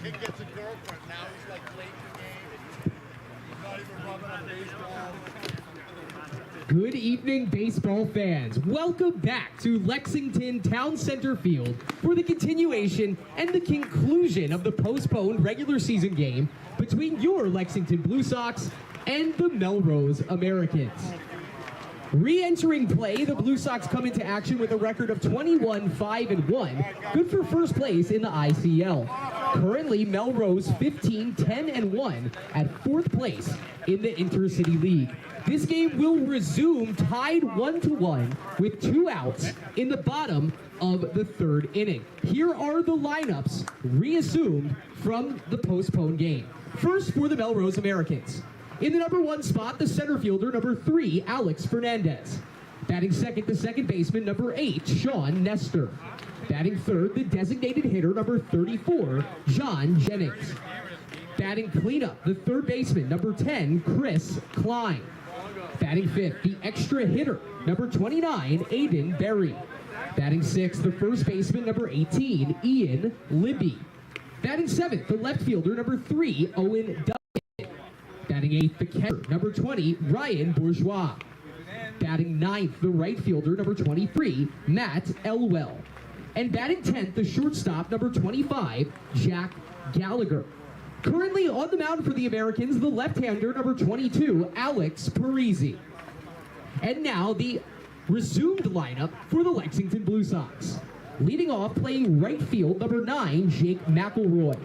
kid gets a girlfriend. Now he's like late in the game. He's not even rubbing on baseball. Good evening, baseball fans. Welcome back to Lexington Town Center Field for the continuation and the conclusion of the postponed regular season game between your Lexington Blue Sox and the Melrose Americans. Re-entering play, the Blue Sox come into action with a record of 21-5-1, good for first place in the ICL. Currently, Melrose 15-10-1 at fourth place in the Intercity League. This game will resume tied 1-1 with 2 outs in the bottom of the third inning. Here are the lineups reassumed from the postponed game. First for the Melrose Americans. In the number 1 spot, the center fielder, number 3, Alex Fernandez. Batting second, the second baseman, number 8, Sean Nestor. Batting third, the designated hitter, number 34, John Jennings. Batting cleanup, the third baseman, number 10, Chris Klein. Batting fifth, the extra hitter, number 29, Aiden Berry. Batting sixth, the first baseman, number 18, Ian Libby. Batting seventh, the left fielder, number 3, Owen Duncan. Batting eighth, the catcher, number 20, Ryan Bourgeois. Batting ninth, the right fielder, number 23, Matt Elwell. And batting 10th, the shortstop, number 25, Jack Gallagher. Currently on the mound for the Americans, the left-hander, number 22, Alex Parisi. And now the resumed lineup for the Lexington Blue Sox. Leading off, playing right field, number 9, Jake McElroy.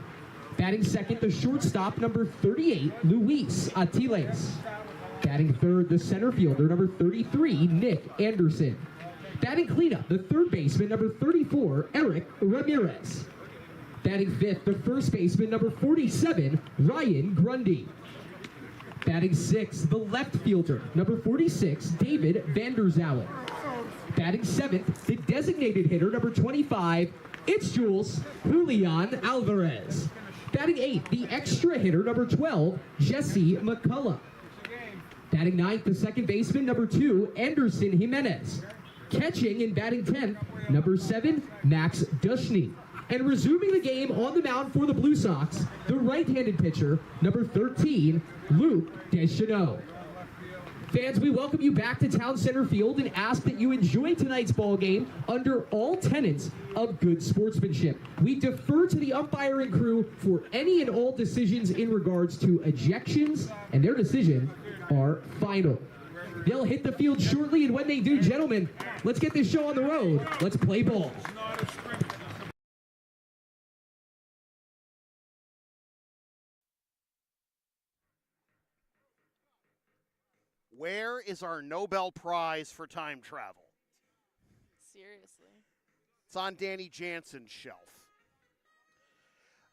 Batting second, the shortstop, number 38, Luis Atiles. Batting third, the center fielder, number 33, Nick Anderson. Batting cleanup, the third baseman, number 34, Eric Ramirez. Batting fifth, the first baseman, number 47, Ryan Grundy. Batting sixth, the left fielder, number 46, David Vanderzowen. Batting seventh, the designated hitter, number 25, it's Jules Julian Alvarez. Batting eighth, the extra hitter, number 12, Jesse McCullough. Batting ninth, the second baseman, number 2, Anderson Jimenez. Catching and batting 10th, number 7, Max Dushney. And resuming the game on the mound for the Blue Sox, the right-handed pitcher, number 13, Luke Deschanel. Fans, we welcome you back to Town Center Field and ask that you enjoy tonight's ball game under all tenets of good sportsmanship. We defer to the umpiring crew for any and all decisions in regards to ejections, and their decision are final. They'll hit the field shortly, and when they do, gentlemen, let's get this show on the road. Let's play ball. Where is our Nobel Prize for time travel? Seriously. It's on Danny Jansen's shelf.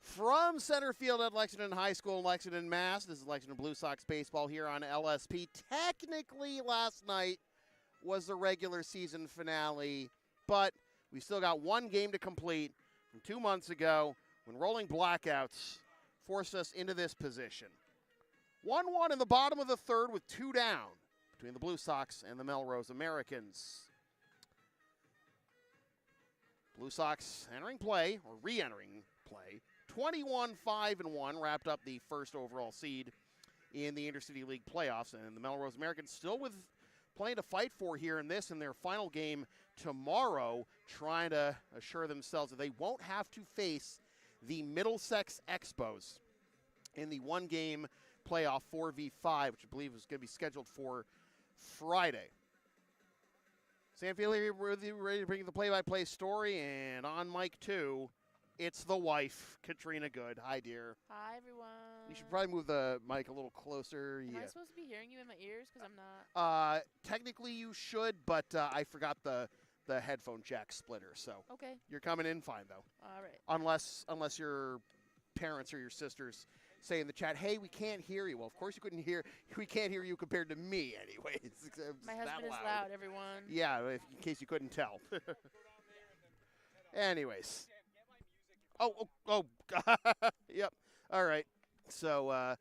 From center field at Lexington High School in Lexington, Mass. This is Lexington Blue Sox baseball here on LSP. Technically, last night was the regular season finale, but we still got one game to complete from 2 months ago when rolling blackouts forced us into this position. 1-1 in the bottom of the third with 2 down between the Blue Sox and the Melrose Americans. Blue Sox entering play, or re-entering play, 21-5-1, wrapped up the first overall seed in the Intercity League playoffs, and the Melrose Americans still with plenty to fight for here in this and their final game tomorrow, trying to assure themselves that they won't have to face the Middlesex Expos in the one-game playoff 4v5, which I believe is going to be scheduled for Friday. Sam Field here with you, ready to bring you the play-by-play story, and on mic 2, it's the wife, Katrina Good. Hi, dear. Hi, everyone. You should probably move the mic a little closer. Am I supposed to be hearing you in my ears? Because I'm not. Technically you should, but I forgot the headphone jack splitter, so. Okay. You're coming in fine, though. All right. Unless your parents or your sisters say in the chat, hey, we can't hear you. Well, of course we can't hear you compared to me anyways. My husband is loud, everyone. Yeah, in case you couldn't tell. Anyways. Oh, yep. All right. So,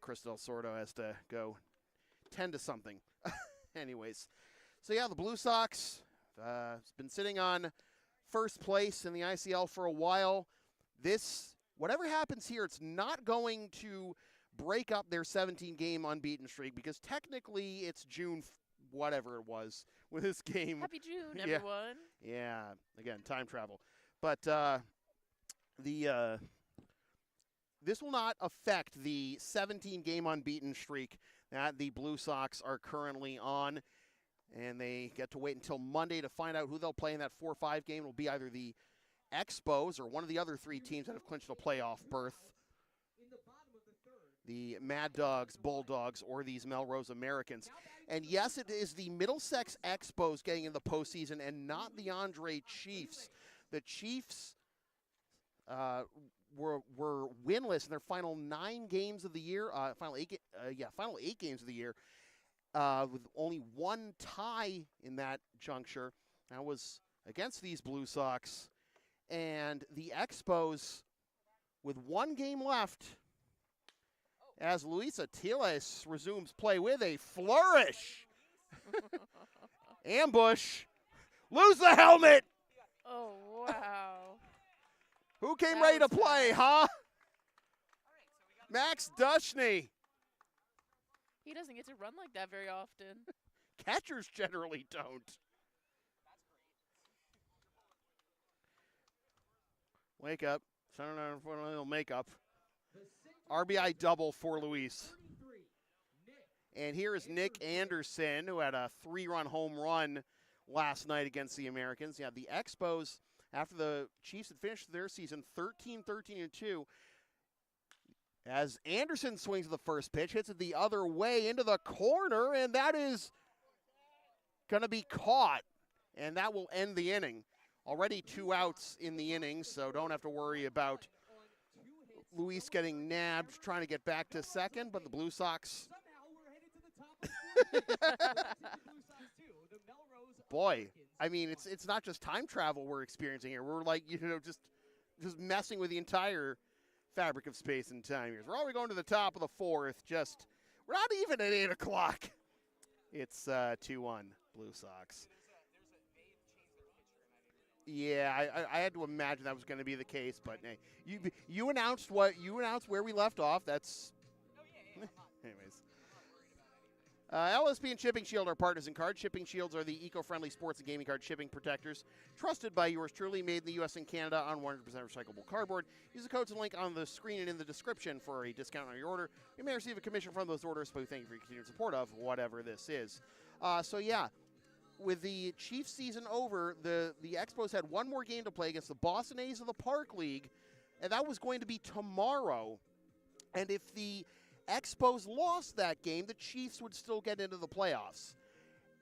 Crystal Sordo has to go tend to something. Anyways. So, yeah, the Blue Sox has been sitting on first place in the ICL for a while. This whatever happens here, it's not going to break up their 17-game unbeaten streak because technically it's June, whatever it was, with this game. Happy June, everyone. Yeah, again, time travel. But this will not affect the 17-game unbeaten streak that the Blue Sox are currently on. And they get to wait until Monday to find out who they'll play in that 4-5 game. It will be either the Expos or one of the other 3 teams that have clinched a playoff berth. The Mad Dogs, Bulldogs, or these Melrose Americans. And yes, it is the Middlesex Expos getting in the postseason and not the Andre Chiefs. The Chiefs were winless in their final 9 games of the year, final 8 games of the year, with only 1 tie in that juncture. That was against these Blue Sox. And the Expos, with 1 game left, as Luis Atiles resumes play with a flourish. Ambush. Lose the helmet. Oh, wow. Who came ready to play, huh? Max Dushney. He doesn't get to run like that very often. Catchers generally don't. Wake up. Little makeup. RBI double for Luis. And here is Nick Anderson, who had a 3-run home run last night against the Americans. Yeah, the Expos, after the Chiefs had finished their season 13-13-2, as Anderson swings to the first pitch, hits it the other way into the corner, and that is going to be caught, and that will end the inning. Already 2 outs in the inning, so don't have to worry about Luis getting nabbed, trying to get back to second, but the Blue Sox. Boy, I mean, it's not just time travel we're experiencing here. We're like, just messing with the entire fabric of space and time here. We're already going to the top of the 4th. We're not even at 8 o'clock. It's 2-1 Blue Sox. Yeah, I had to imagine that was going to be the case, but hey, you announced where we left off. That's anyways. LSP and Shipping Shield are partners in cards. Shipping Shields are the eco-friendly sports and gaming card shipping protectors, trusted by yours truly, made in the U.S. and Canada on 100% recyclable cardboard. Use the codes and link on the screen and in the description for a discount on your order. You may receive a commission from those orders, but we thank you for your continued support of whatever this is. So yeah, with the Chiefs season over, the Expos had 1 more game to play against the Boston A's of the Park League, and that was going to be tomorrow. And if the Expos lost that game, the Chiefs would still get into the playoffs.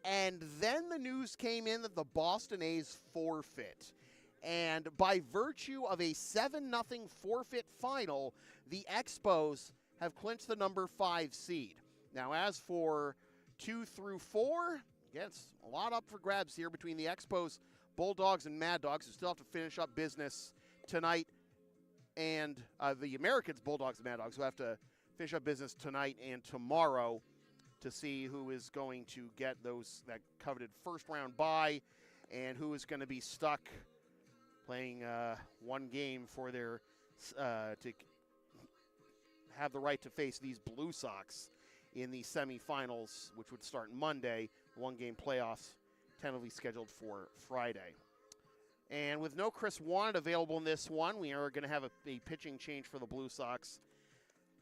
And then the news came in that the Boston A's forfeit. And by virtue of a 7-0 forfeit final, the Expos have clinched the number 5 seed. Now, as for 2 through 4, again, it's a lot up for grabs here between the Expos, Bulldogs, and Mad Dogs, who still have to finish up business tonight, and the Americans, Bulldogs, and Mad Dogs, who have to finish up business tonight and tomorrow to see who is going to get that coveted first-round bye and who is going to be stuck playing 1 game for their to have the right to face these Blue Sox in the semifinals, which would start Monday. 1-game playoffs tentatively scheduled for Friday. And with no Chris Wanted available in this one, we are going to have a pitching change for the Blue Sox.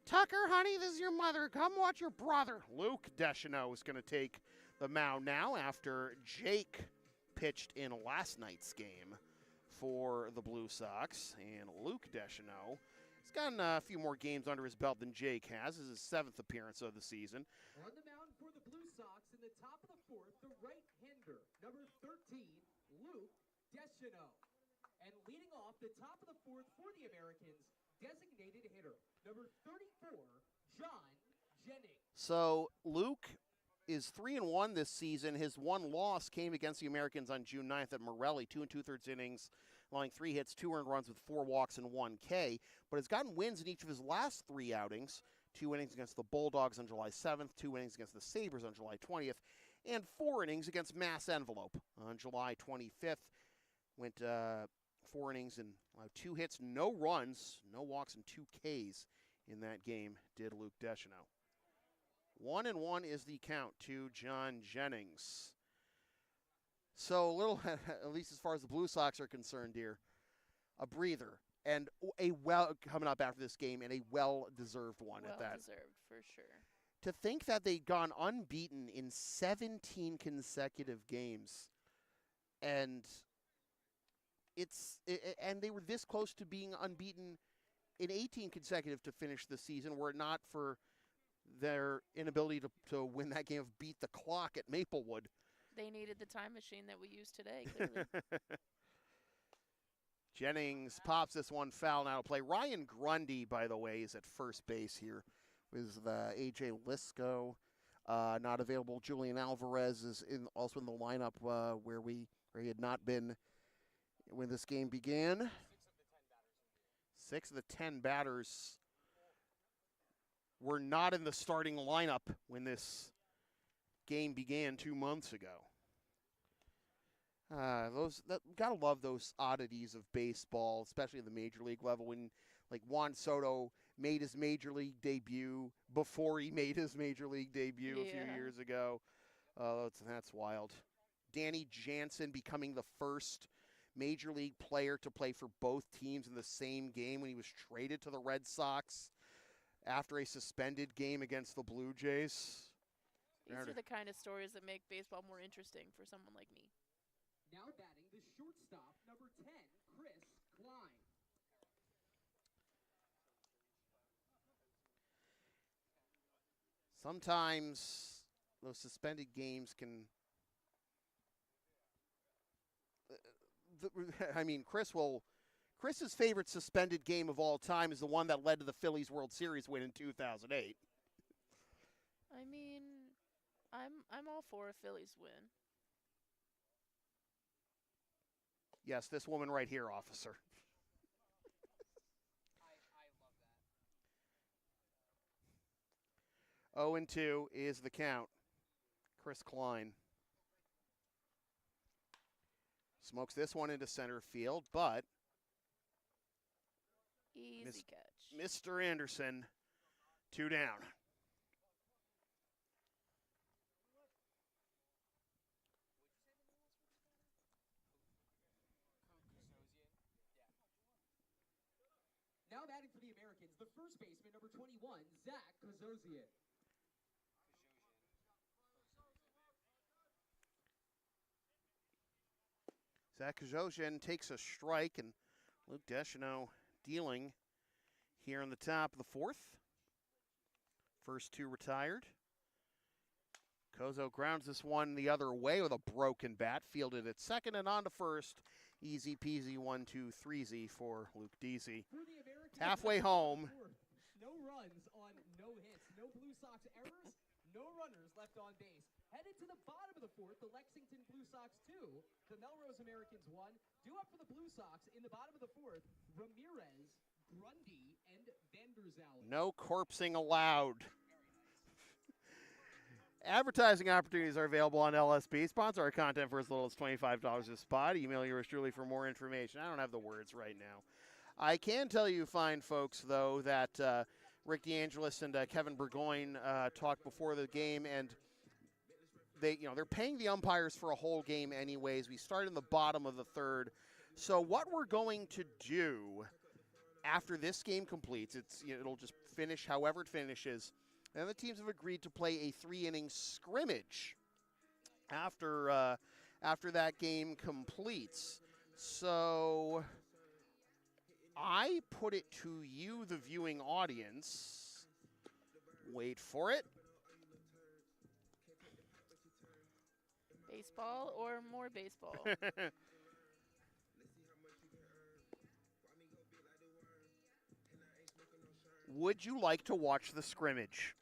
Tucker, honey, this is your mother. Come watch your brother. Luke Deschanel is going to take the mound now after Jake pitched in last night's game for the Blue Sox. And Luke Deschanel has gotten a few more games under his belt than Jake has. This is his 7th appearance of the season. On the mound for the Blue Sox in the top of the 4th, the right-hander, number 13, Luke Deschanel. And leading off the top of the 4th for the Americans, designated hitter, number 34, John Jennings. So Luke is 3-1 this season. His 1 loss came against the Americans on June 9th at Morelli, 2 2/3 innings, allowing 3 hits, 2 earned runs with 4 walks and 1 K. But has gotten wins in each of his last 3 outings. 2 innings against the Bulldogs on July 7th, 2 innings against the Sabres on July 20th, and 4 innings against Mass Envelope on July 25th. Went 4 innings and allowed 2 hits, no runs, no walks, and 2 Ks in that game, did Luke Deschanel. 1-1 is the count to John Jennings. So a little, at least as far as the Blue Sox are concerned here, a breather and coming up after this game, and a well-deserved one at that. Well-deserved, for sure. To think that they'd gone unbeaten in 17 consecutive games, and and they were this close to being unbeaten in 18 consecutive to finish the season, were it not for their inability to win that game of beat the clock at Maplewood. They needed the time machine that we use today, clearly. Jennings pops this one foul now to play. Ryan Grundy, by the way, is at first base here with A.J. Lisco not available. Julian Alvarez is also in the lineup where he had not been when this game began. 6 of the 10 batters were not in the starting lineup when this game began 2 months ago. Gotta love those oddities of baseball, especially at the major league level, when like Juan Soto made his major league debut before he made his major league debut a few years ago. That's wild. Danny Jansen becoming the first major league player to play for both teams in the same game when he was traded to the Red Sox after a suspended game against the Blue Jays. These are the kind of stories that make baseball more interesting for someone like me. Now batting the shortstop, number 10, Chris Klein. Sometimes those suspended games can Chris's favorite suspended game of all time is the one that led to the Phillies World Series win in 2008. I mean, I'm all for a Phillies win. Yes, this woman right here, officer. I love that. 0-2 is the count. Chris Klein smokes this one into center field, but Easy catch. Mr. Anderson, 2 down. Now batting for the Americans, the first baseman, number 21, Zach Kozosian. Zach Kozosian takes a strike, and Luke Deschanel dealing here in the top of the 4th. First 2 retired. Kozo grounds this one the other way with a broken bat, fielded at second and on to first. Easy peasy 1-2-3-Z for Luke Deasy. Halfway home. No runs on no hits, no Blue Sox errors, no runners left on base. Headed to the bottom of the 4th, the Lexington Blue Sox 2, the Melrose Americans 1. Due up for the Blue Sox in the bottom of the 4th, Ramirez, Grundy, and Vanderzalen. No corpsing allowed. Advertising opportunities are available on LSP. Sponsor our content for as little as $25 a spot. Email yours truly for more information. I don't have the words right now. I can tell you, fine folks, though, that Rick DeAngelis and Kevin Burgoyne talked before the game, and they're paying the umpires for a whole game anyways. We start in the bottom of the 3rd. So what we're going to do after this game completes, it'll just finish however it finishes. And the teams have agreed to play a 3-inning scrimmage after that game completes. So I put it to you, the viewing audience. Wait for it. Baseball or more baseball? Would you like to watch the scrimmage?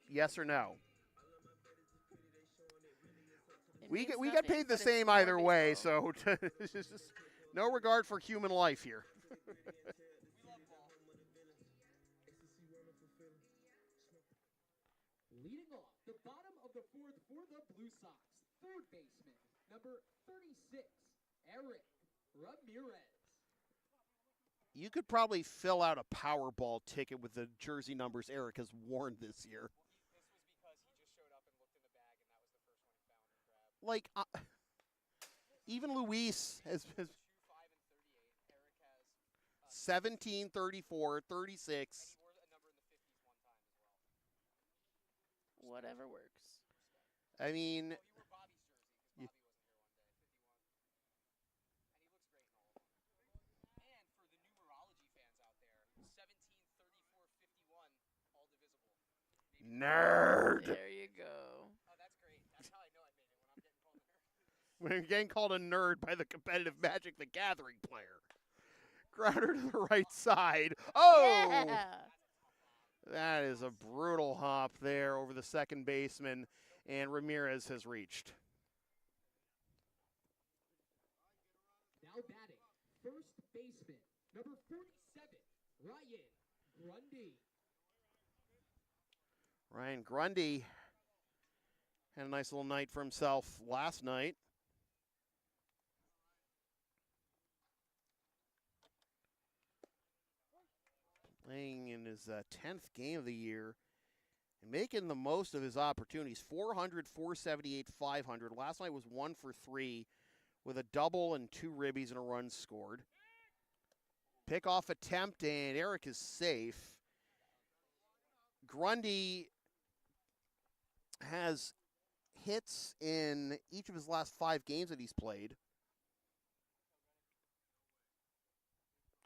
Yes or no? We get paid the same either way, so it's just no regard for human life here. Leading off the bottom of the 4th for the Blue Sox, 3rd baseman, number 36, Eric Ramirez. You could probably fill out a Powerball ticket with the jersey numbers Eric has worn this year. Like, even Luis has 17, 34, 36. Whatever works. I mean, nerd. There you go. When you're getting called a nerd by the competitive Magic the Gathering player. Grounder to the right side. Oh! Yeah. That is a brutal hop there over the second baseman, and Ramirez has reached. Now batting, first baseman, number 47, Ryan Grundy. Ryan Grundy had a nice little night for himself last night. Playing in his 10th game of the year and making the most of his opportunities. 400, 478, 500. Last night was 1 for 3 with a double and 2 ribbies and a run scored. Pickoff attempt, and Eric is safe. Grundy has hits in each of his last 5 games that he's played.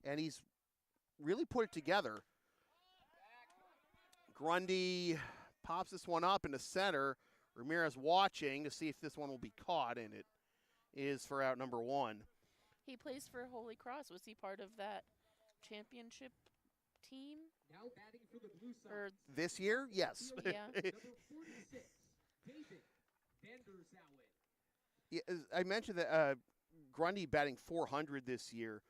And he's really put it together. Grundy pops this one up into center. Ramirez watching to see if this one will be caught, and it is for out number 1. He plays for Holy Cross. Was he part of that championship team? Now batting for the Blue Sox. Or This year, yes. Yeah. Number 46, David Vanderzowen. Yeah, as I mentioned that Grundy batting 400 this year,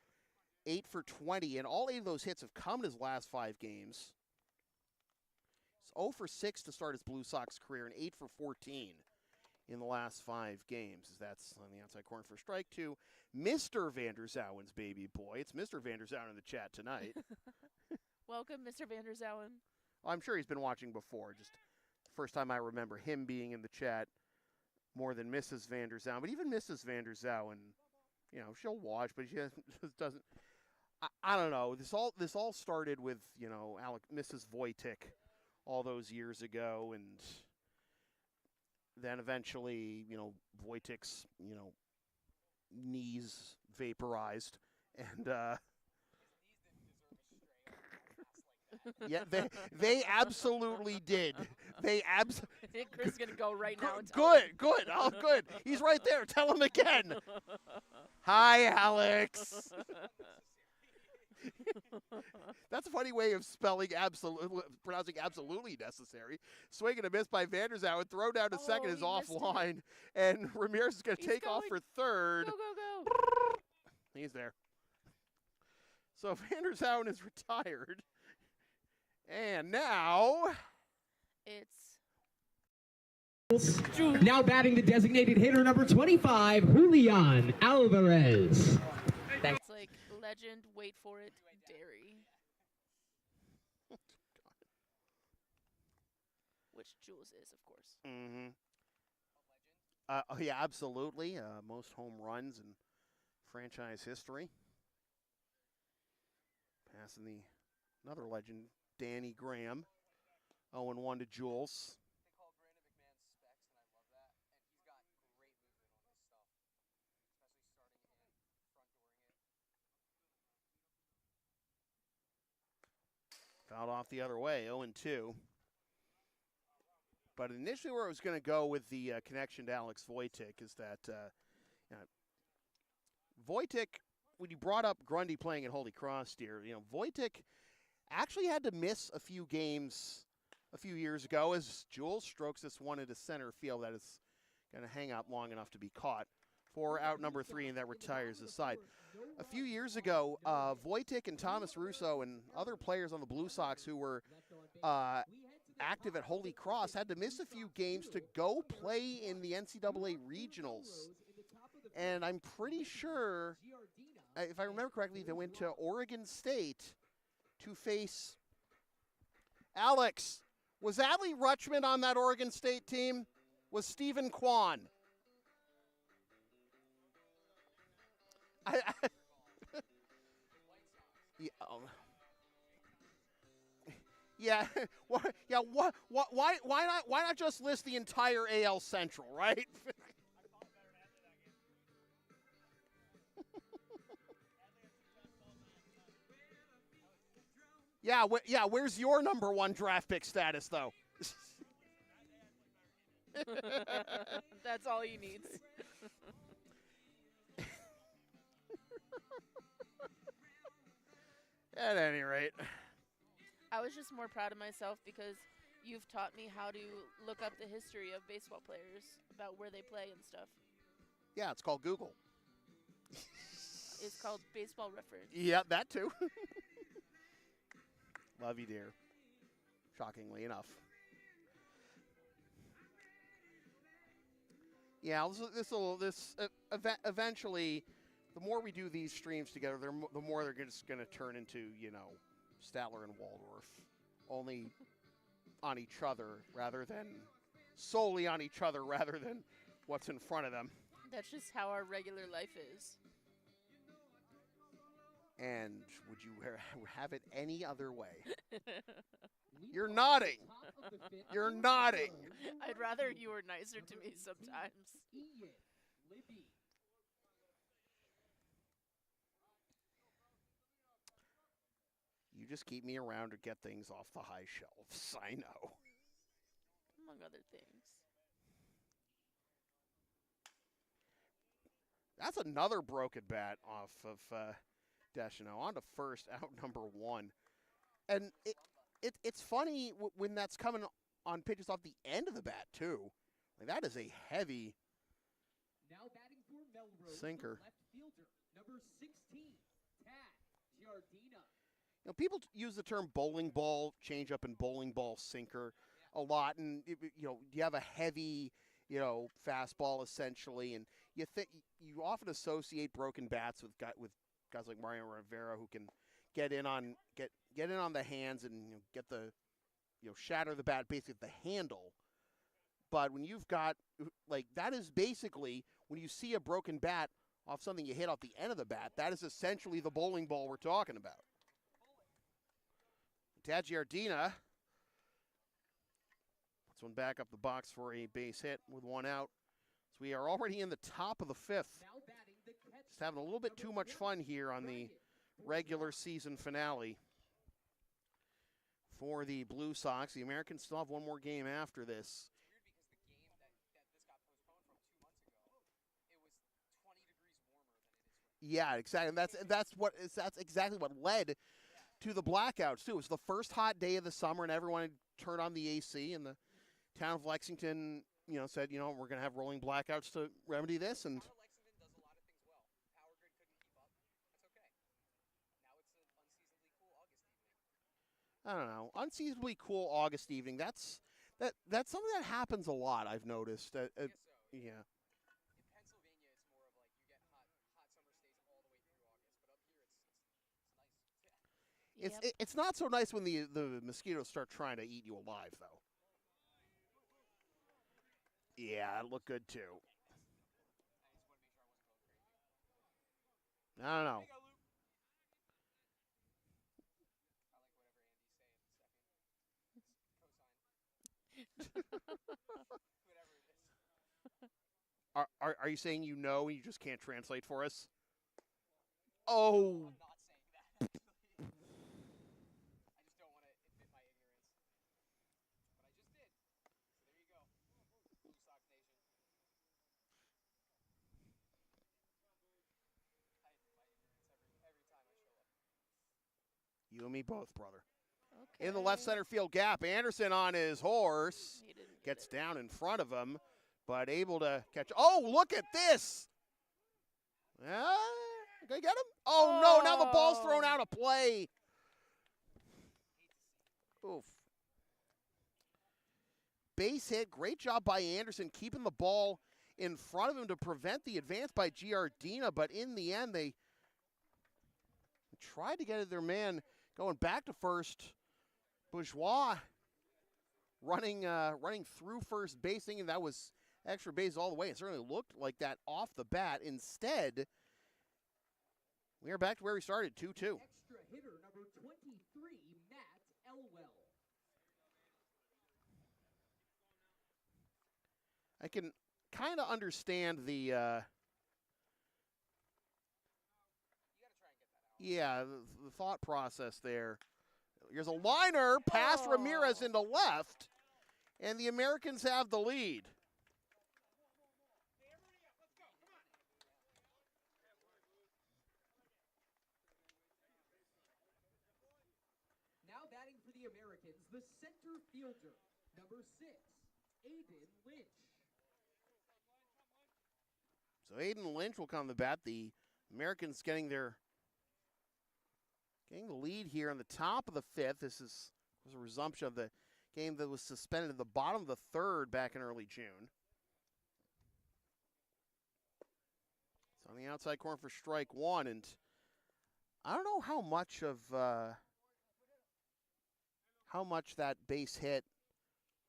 8 for 20, and all 8 of those hits have come in his last 5 games. He's 0 for 6 to start his Blue Sox career, and 8 for 14 in the last 5 games. That's on the outside corner for strike 2. Mr. Vanderzowen's baby boy. It's Mr. Vanderzowen in the chat tonight. welcome, Mr. Vanderzowen. I'm sure he's been watching before. Just first time I remember him being in the chat more than Mrs. Vanderzowen. But even Mrs. Vanderzowen, you know, she'll watch, but she just doesn't. I don't know. This all started with, you know, Mrs. Wojcik all those years ago, and then eventually, you know, Wojcik's, you know, knees vaporized, and yeah, they absolutely did. They Chris is gonna go right now and tell good. Oh, good. He's right there. Tell him again. Hi, Alex. That's a funny way of pronouncing absolutely necessary. Swing and a miss by Vanderzowen. Throw down to second is offline. And Ramirez is going to take off for third. Go. He's there. So Vanderzowen is retired. And now it's Now batting the designated hitter, number 25, Julian Alvarez. It's like legend, wait for it, dairy. Which Jules is, of course. Mm-hmm. Yeah, absolutely. Most home runs in franchise history. Passing another legend, Danny Graham. 0-1 to Jules. Fouled off the other way, 0-2. But initially where I was going to go with the connection to Alex Wojcik is that Wojcik, when you brought up Grundy playing at Holy Cross, dear, you know, Wojcik actually had to miss a few games a few years ago as Jules strokes this one into center field that is going to hang out long enough to be caught for out number 3, and that retires the side. A few years ago, Wojcik and Thomas Russo and other players on the Blue Sox who were active at Holy Cross had to miss a few games to go play in the NCAA regionals. And I'm pretty sure if I remember correctly, they went to Oregon State to face Alex. Was Adley Rutschman on that Oregon State team? Was Stephen Kwan? Yeah. Yeah. Why not just list the entire AL Central, right? Yeah. Where's your number 1 draft pick status, though? That's all he needs. At any rate. I was just more proud of myself because you've taught me how to look up the history of baseball players, about where they play and stuff. Yeah, it's called Google. It's called Baseball Reference. Yeah, that too. Love you, dear. Shockingly enough. Yeah, eventually, the more we do these streams together, the more they're just going to turn into, Statler and Waldorf, only on each other rather than solely on each other rather than what's in front of them. That's just how our regular life is. And would you have it any other way? You're nodding. You're nodding. I'd rather you were nicer to me sometimes. You just keep me around to get things off the high shelves. I know. Among other things. That's another broken bat off of Deschanel. On to first, out number 1. And it's funny when that's coming on pitches off the end of the bat, too. Like, that is a heavy Now batting for Melrose, sinker. left fielder, number 16, Tad Giardina. People use the term bowling ball changeup and bowling ball sinker a lot, and you have a heavy, fastball essentially, and you often associate broken bats with guys like Mario Rivera who can get in on the hands and get the shatter the bat basically at the handle. But when you've got that is basically when you see a broken bat off something you hit off the end of the bat, that is essentially the bowling ball we're talking about. Tad Giardina puts one back up the box for a base hit with 1 out. So we are already in the top of the 5th. Just having a little bit too much fun here on the regular season finale for the Blue Sox. The Americans still have one more game after this. Yeah, exactly. That's exactly what led to the blackouts too. It was the first hot day of the summer, and everyone had turned on the AC, and the town of Lexington, said, we're going to have rolling blackouts to remedy this. And I don't know, unseasonably cool August evening. That's something that happens a lot. I've noticed. Yeah. It's not so nice when the mosquitoes start trying to eat you alive, though. Yeah, it looked good, too. I don't know. Are you saying you know and you just can't translate for us? Oh. You and me both, brother. Okay. In the left center field gap, Anderson on his horse He didn't gets get it. down in front of him, but able to catch. Oh, look at this! Can I get him? Oh, no, now the ball's thrown out of play. Oof. Base hit, great job by Anderson keeping the ball in front of him to prevent the advance by Giardina, but in the end they tried to get their man going back to first. Bourgeois running through first base, thinking that was extra base all the way. It certainly looked like that off the bat. Instead, we are back to where we started, 2-2. Extra hitter number 23, Matt Elwell. I can kind of understand the the thought process there. Here's a liner past Ramirez into left, and the Americans have the lead. Now batting for the Americans, the center fielder, number 6, Aiden Lynch. So Aiden Lynch will come to bat. The Americans getting the lead here on the top of the 5th. This was a resumption of the game that was suspended at the bottom of the 3rd back in early June. It's on the outside corner for strike 1, and I don't know how much that base hit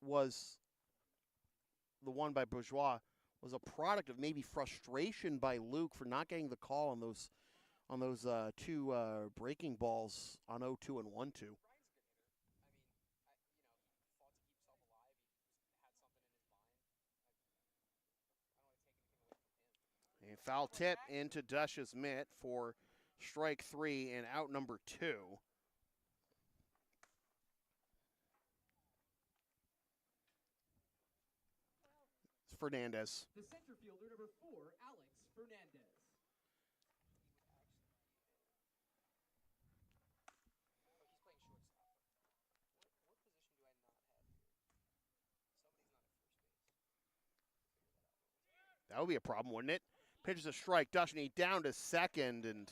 was, the one by Bourgeois, was a product of maybe frustration by Luke for not getting the call on those two breaking balls on 0-2 and 1-2. A foul tip into Dush's mitt for strike 3 and out number 2. It's Fernandez. The center fielder, number 4, Alex Fernandez. That would be a problem, wouldn't it? Pitches a strike. Dushny down to second and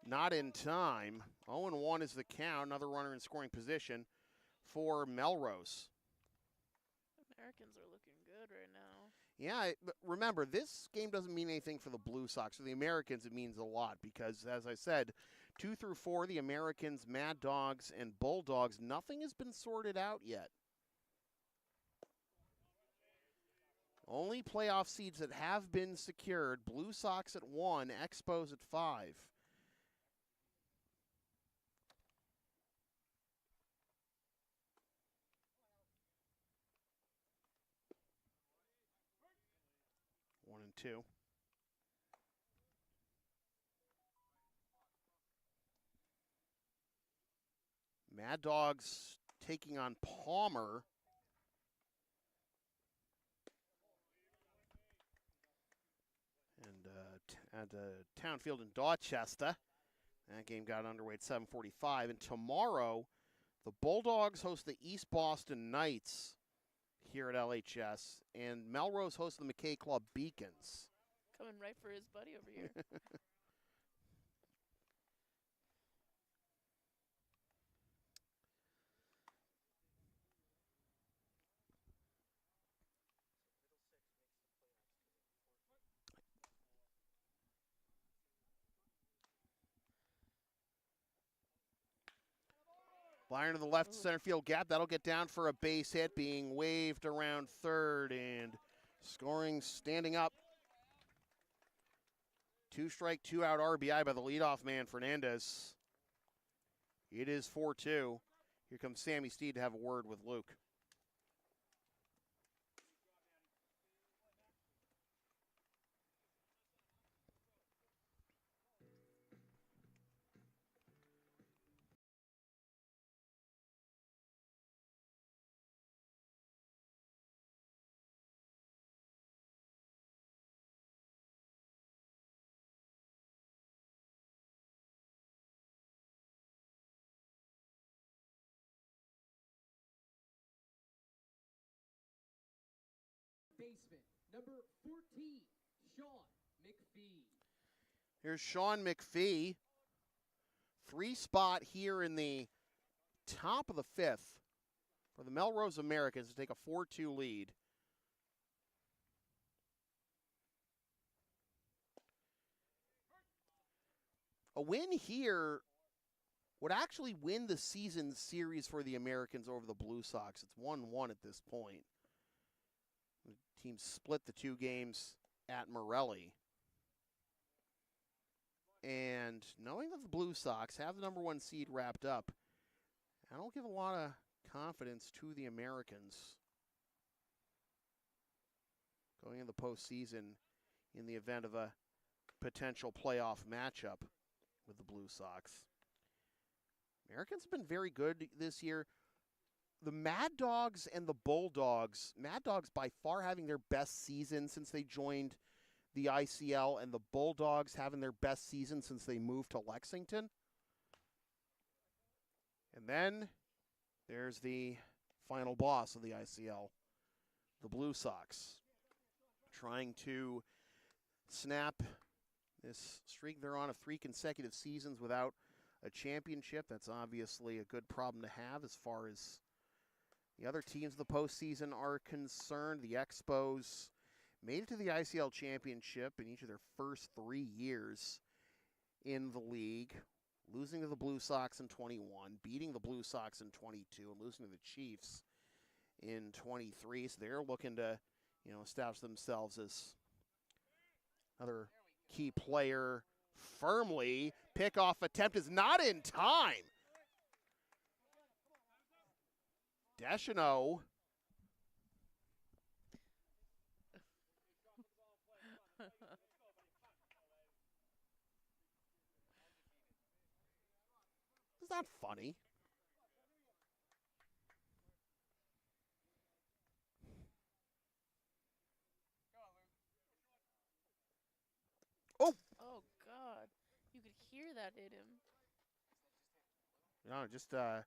not in time. 0-1 is the count. Another runner in scoring position for Melrose. Americans are looking good right now. Yeah, but remember, this game doesn't mean anything for the Blue Sox. For the Americans, it means a lot because, as I said, 2 through 4, the Americans, Mad Dogs, and Bulldogs, nothing has been sorted out yet. Only playoff seeds that have been secured: Blue Sox at 1, Expos at 5. One and 2. Mad Dogs taking on Palmer. At Townfield in Dorchester. That game got underway at 7:45. And tomorrow, the Bulldogs host the East Boston Knights here at LHS, and Melrose hosts the McKay Club Beacons. Coming right for his buddy over here. Flyer to the left center field gap. That'll get down for a base hit, being waved around third, and scoring standing up. 2-strike, 2-out RBI by the leadoff man, Fernandez. It is 4-2. Here comes Sammy Steed to have a word with Luke. Baseman, number 14, Sean McPhee. Here's Sean McPhee. 3 spot here in the top of the 5th for the Melrose Americans to take a 4-2 lead. A win here would actually win the season series for the Americans over the Blue Sox. It's 1-1 at this point. The team split the 2 games at Morelli. And knowing that the Blue Sox have the number 1 seed wrapped up, I don't give a lot of confidence to the Americans going in the postseason in the event of a potential playoff matchup with the Blue Sox. Americans have been very good this year. The Mad Dogs and the Bulldogs, Mad Dogs by far having their best season since they joined the ICL, and the Bulldogs having their best season since they moved to Lexington. And then there's the final boss of the ICL, the Blue Sox, trying to snap this streak they're on of 3 consecutive seasons without a championship. That's obviously a good problem to have as far as the other teams of the postseason are concerned. The Expos made it to the ICL championship in each of their first 3 years in the league, losing to the Blue Sox in 21, beating the Blue Sox in 22, and losing to the Chiefs in 23. So they're looking to, establish themselves as another key player firmly. Pickoff attempt is not in time. Deschanel. It's not funny. Oh! Oh, God. You could hear that hit him. No, just, or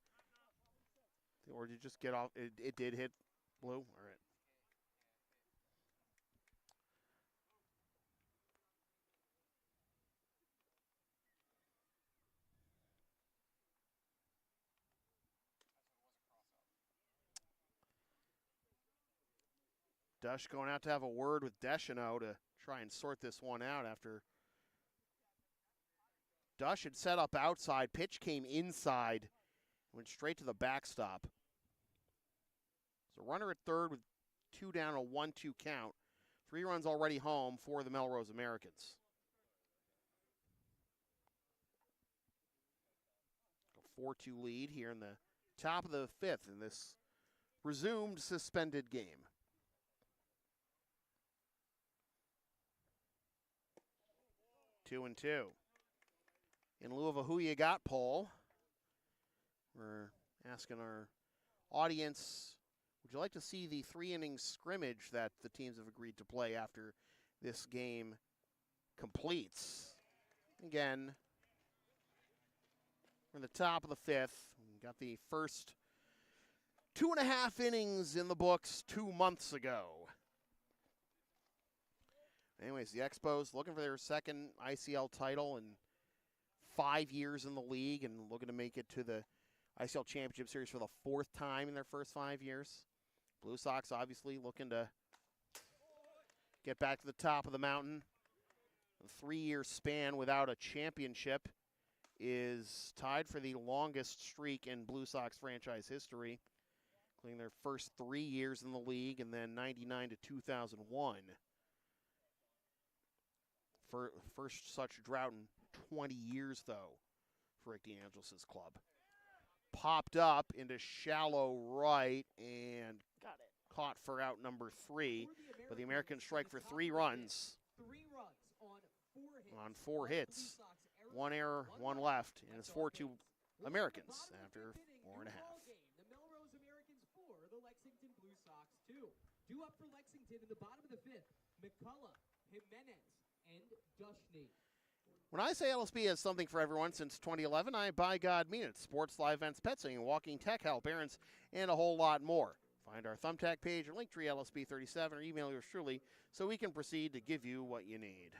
did you just get off? It did hit Blue? All right. Dush going out to have a word with Deschanel to try and sort this one out after Dush had set up outside. Pitch came inside, went straight to the backstop. So runner at third with 2 down, a 1-2 count. 3 runs already home for the Melrose Americans. A 4-2 lead here in the top of the 5th in this resumed suspended game. Two and two. In lieu of a who you got poll, we're asking our audience, would you like to see the 3-inning scrimmage that the teams have agreed to play after this game completes? Again, we're in the top of the 5th. We got the first 2.5 innings in the books 2 months ago. Anyways, the Expos looking for their second ICL title in 5 years in the league and looking to make it to the ICL Championship Series for the 4th time in their first 5 years. Blue Sox obviously looking to get back to the top of the mountain. A 3-year span without a championship is tied for the longest streak in Blue Sox franchise history, including their first 3 years in the league and then 99 to 2001. First such drought in 20 years, though, for Rick DeAngelis' club. Popped up into shallow right and Got it. caught for out number 3. But the Americans strike for 3 runs. 3 runs on 4 hits. 1 error, 1 left, and it's 4-2 Americans after 4.5. The Melrose Americans 4, the Lexington Blue Sox 2. Due up for Lexington in the bottom of the 5th, McCullough, Jimenez, and Dushney. When I say LSP has something for everyone since 2011, I by God mean it. Sports, live events, pet sitting, walking, tech help, errands, and a whole lot more. Find our Thumbtack page or Linktree LSP37 or email yours truly so we can proceed to give you what you need.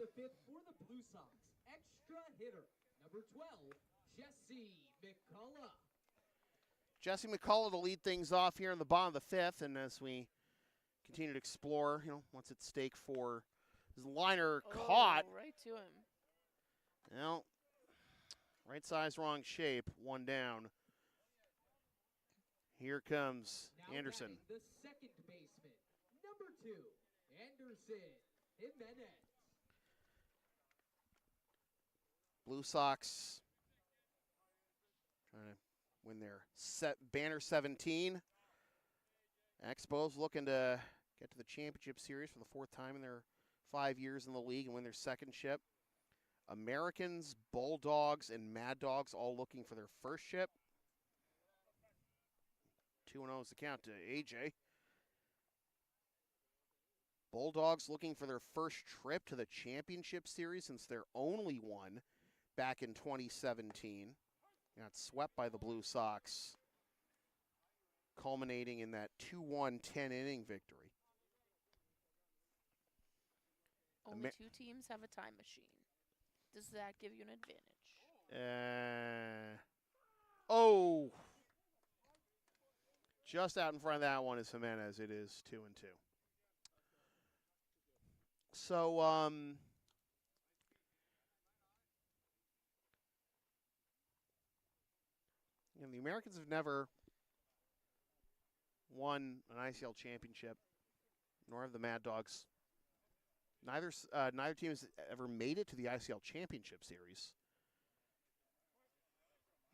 the fifth for the Blue Sox, extra hitter, number 12, Jesse McCullough. Jesse McCullough to lead things off here in the bottom of the fifth, and as we continue to explore, what's at stake for his liner caught. Right to him. Well, right size, wrong shape, one down. Here comes Now Anderson. The second baseman, number 2, Anderson Jimenez. Blue Sox trying to win their banner 17. Expos looking to get to the championship series for the 4th time in their 5 years in the league and win their second ship. Americans, Bulldogs, and Mad Dogs all looking for their first ship. 2-0 is the count to AJ. Bulldogs looking for their first trip to the championship series since their only one back in 2017. Got swept by the Blue Sox, culminating in that 2-1 10-inning victory. Only 2 teams have a time machine. Does that give you an advantage? Oh! Just out in front of that one is Jimenez. It is 2-2. So, the Americans have never won an ICL championship, nor have the Mad Dogs. Neither team has ever made it to the ICL championship series.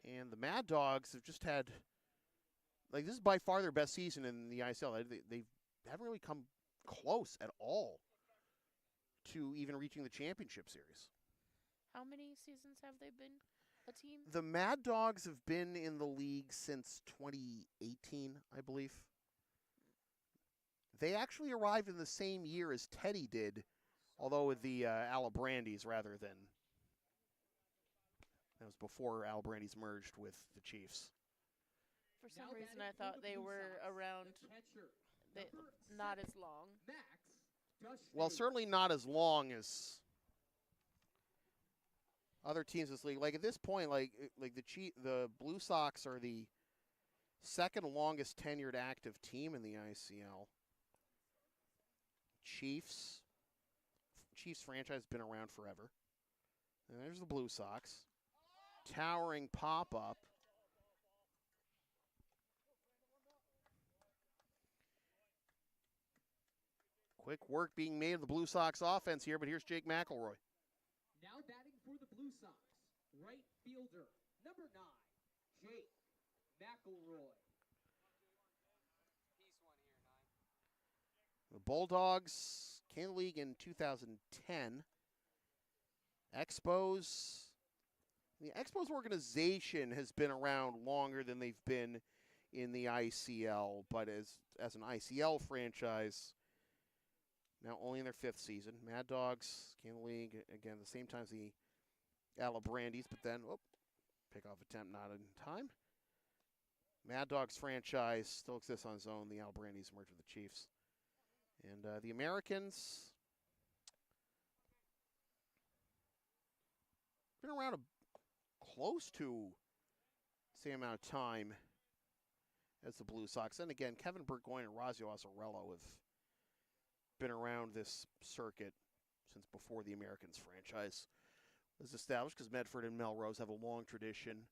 And the Mad Dogs have just had, this is by far their best season in the ICL. They haven't really come close at all to even reaching the championship series. How many seasons have they been a team? The Mad Dogs have been in the league since 2018, I believe. They actually arrived in the same year as Teddy did, although with the Alabrandis rather than. That was before Alabrandis merged with the Chiefs. For some reason, I thought they were around, not as long. Well, certainly not as long as other teams in this league. At this point, the Blue Sox are the second longest tenured active team in the ICL. Chiefs franchise has been around forever. And there's the Blue Sox. Towering pop-up. Quick work being made of the Blue Sox offense here, but here's Jake McElroy. Now batting for the Blue Sox, right fielder, number 9, Jake McElroy. The Bulldogs came to the league in 2010. The Expos organization has been around longer than they've been in the ICL, but as an ICL franchise, now only in their 5th season. Mad Dogs came to the league, again, the same time as the Alabrandis, but then, pickoff attempt not in time. Mad Dogs franchise still exists on its own. The Alabrandis merged with the Chiefs. And the Americans been around close to the same amount of time as the Blue Sox. And again, Kevin Burgoyne and Razio Azzarello have been around this circuit since before the Americans franchise was established, because Medford and Melrose have a long tradition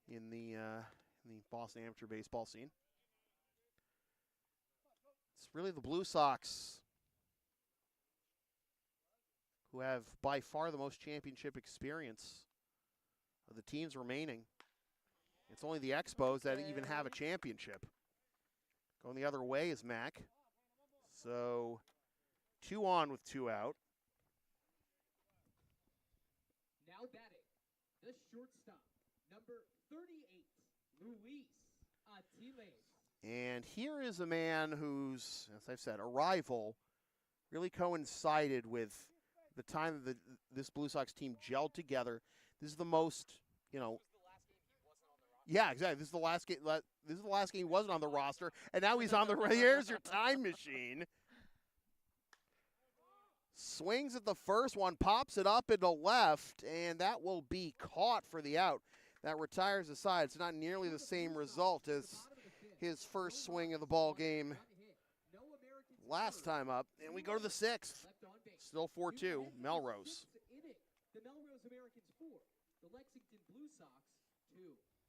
in the Boston amateur baseball scene. It's really the Blue Sox who have by far the most championship experience of the teams remaining. It's only the Expos that even have a championship. Going the other way is Mac. So 2 on with 2 out. Now batting, the shortstop, number 38, Luis Atiles. And here is a man whose, as I've said, arrival really coincided with the time that this Blue Sox team gelled together. This is the most, yeah, exactly. This is the last game. This is the last game he wasn't on the roster, and now he's on the. Here's your time machine. Swings at the first one, pops it up into left, and that will be caught for the out. That retires the side. It's not nearly the same result as his first swing of the ball game last time up. And we go to the sixth. Still 4-2, Melrose. The Melrose Americans 4, the Lexington Blue Sox 2.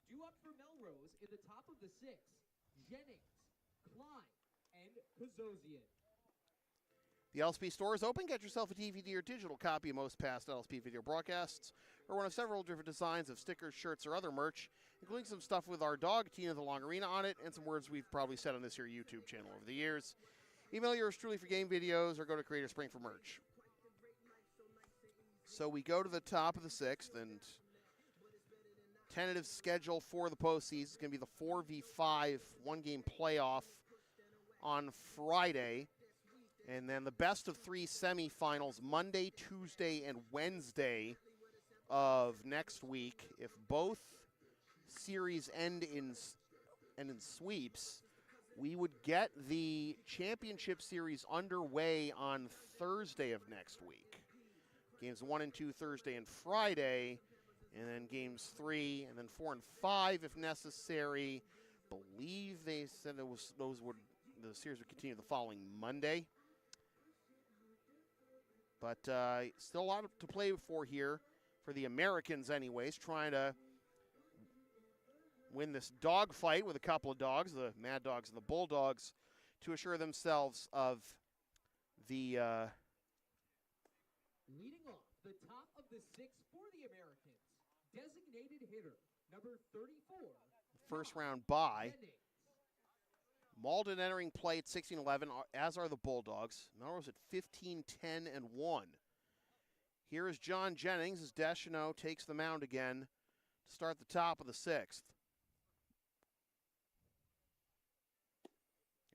Due up for Melrose in the top of the sixth, Jennings, Klein, and Kazosian. The LSP store is open. Get yourself a DVD or digital copy of most past LSP video broadcasts, or one of several different designs of stickers, shirts, or other merch, including some stuff with our dog, Tina the Long Arena, on it, and some words we've probably said on this here YouTube channel over the years. Email yours truly for game videos, or go to Creator Spring for merch. So we go to the top of the sixth, and tentative schedule for the postseason is going to be the 4v5 one-game playoff on Friday. And then the best of three semifinals Monday, Tuesday, and Wednesday of next week. If both series end in sweeps, we would get the championship series underway on Thursday of next week. Games 1 and 2 Thursday and Friday, and then games 3 and then 4 and 5 if necessary. Believe they said the series would continue the following Monday. But still a lot to play for here for the Americans anyways, trying to win this dogfight with a couple of dogs, the Mad Dogs and the Bulldogs, to assure themselves of the... Leading off the top of the sixth for the Americans, designated hitter, number 34. First round bye. Malden entering play at 16-11, as are the Bulldogs. Melrose at 15-10-1. Here is John Jennings as Deschanel takes the mound again to start the top of the sixth.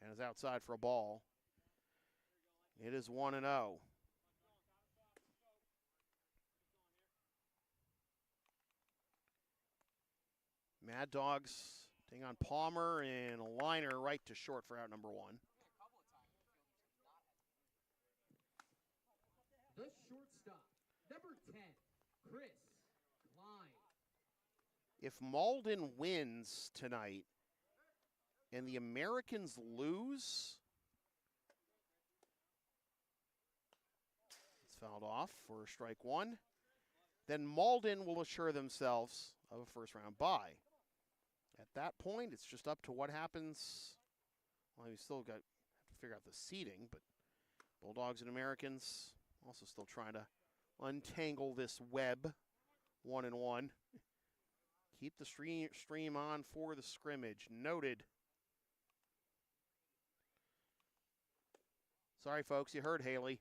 And is outside for a ball. It is 1-0. Mad Dogs taking on Palmer, and a liner right to short for out number 1. The shortstop, number 10, Chris Klein. If Malden wins tonight and the Americans lose, it's fouled off for strike 1, then Malden will assure themselves of a first-round bye. At that point, it's just up to what happens. Well, we still got to figure out the seeding, but Bulldogs and Americans also still trying to untangle this web 1-1. Keep the stream on for the scrimmage. Noted. Sorry, folks, you heard Haley.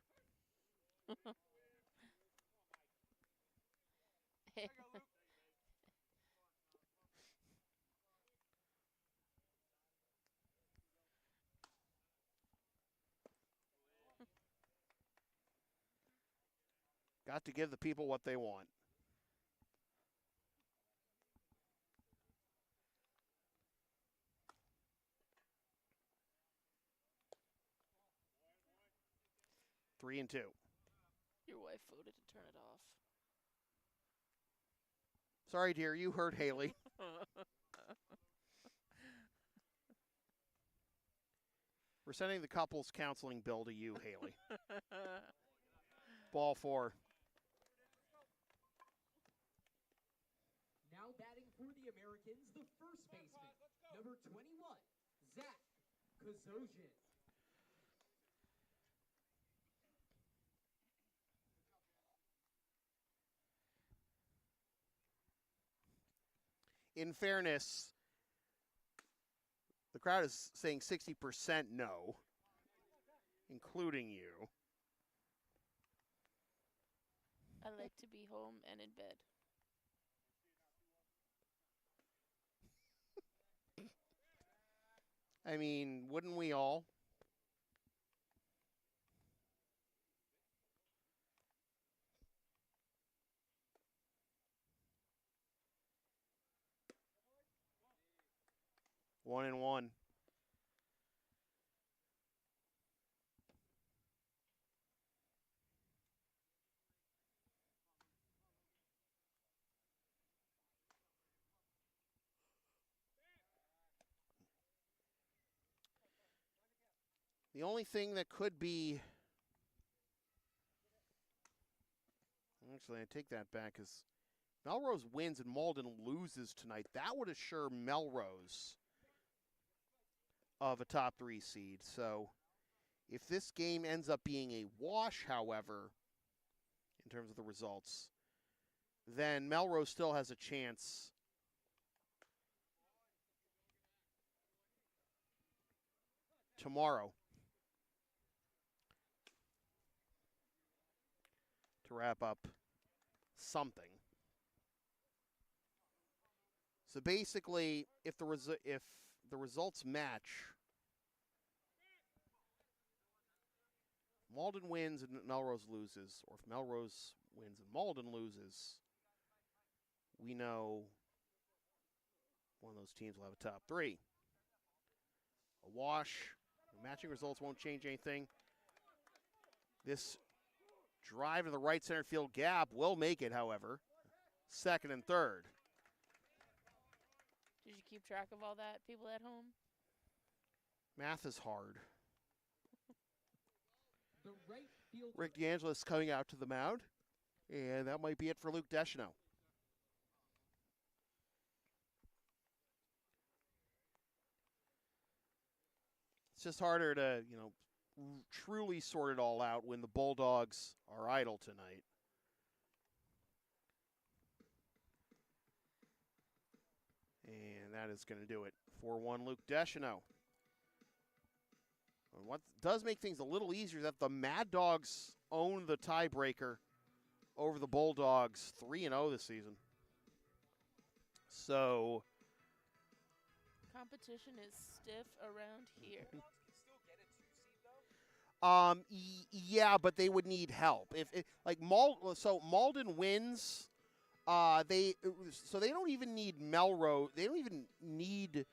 Got to give the people what they want. Three and 2. Your wife voted to turn it off. Sorry, dear, you heard Haley. We're sending the couples counseling bill to you, Haley. Ball 4. Now batting for the Americans, the first baseman, number 21, Zach Kazosian. In fairness, the crowd is saying 60% no, including you. I like to be home and in bed. I mean, wouldn't we all? One and one. The only thing that could be, actually, I take that back because Melrose wins and Malden loses tonight. That would assure Melrose of a top 3 seed. So if this game ends up being a wash, however, in terms of the results, then Melrose still has a chance tomorrow to wrap up something. So basically, if the results match, Malden wins and Melrose loses, or if Melrose wins and Malden loses, we know one of those teams will have a top 3. A wash, matching results won't change anything. This drive to the right center field gap will make it, however. Second and third. Did you keep track of all that, people at home? Math is hard. The right fielder. Rick DeAngelis coming out to the mound. And that might be it for Luke Deschanel. It's just harder to, truly sort it all out when the Bulldogs are idle tonight. And that is going to do it. 4-1 Luke Deschanel. And what does make things a little easier is that the Mad Dogs own the tiebreaker over the Bulldogs, 3-0 this season. So Competition is stiff around here. Yeah, but they would need help. So Malden wins, they don't even need Melrose. They don't even need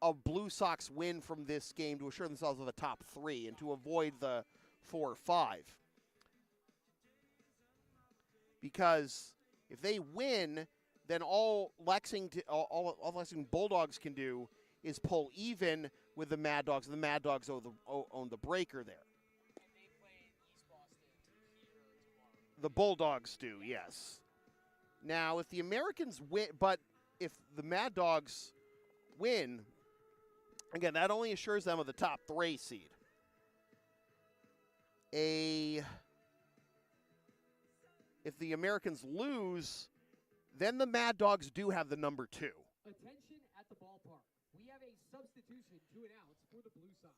a Blue Sox win from this game to assure themselves of the top 3 and to avoid the 4 or 5. Because if they win, then all Lexington Bulldogs can do is pull even with the Mad Dogs, and the Mad Dogs own the breaker there. The Bulldogs do, yes. Now, if the Americans win, but if the Mad Dogs win, again, that only assures them of the top 3 seed. If the Americans lose, then the Mad Dogs do have the number 2. Attention at the ballpark. We have a substitution to announce for the Blue Sox.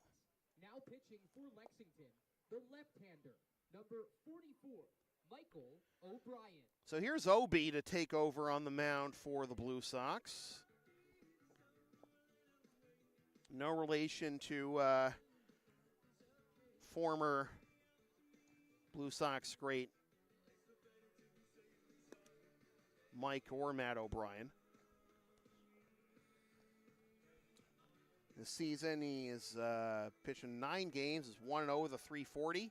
Now pitching for Lexington, the left-hander, number 44, Michael O'Brien. So here's Obi to take over on the mound for the Blue Sox. No relation to former Blue Sox great Mike or Matt O'Brien. This season, he is pitching 9 games, is 1-0 with a 3.40.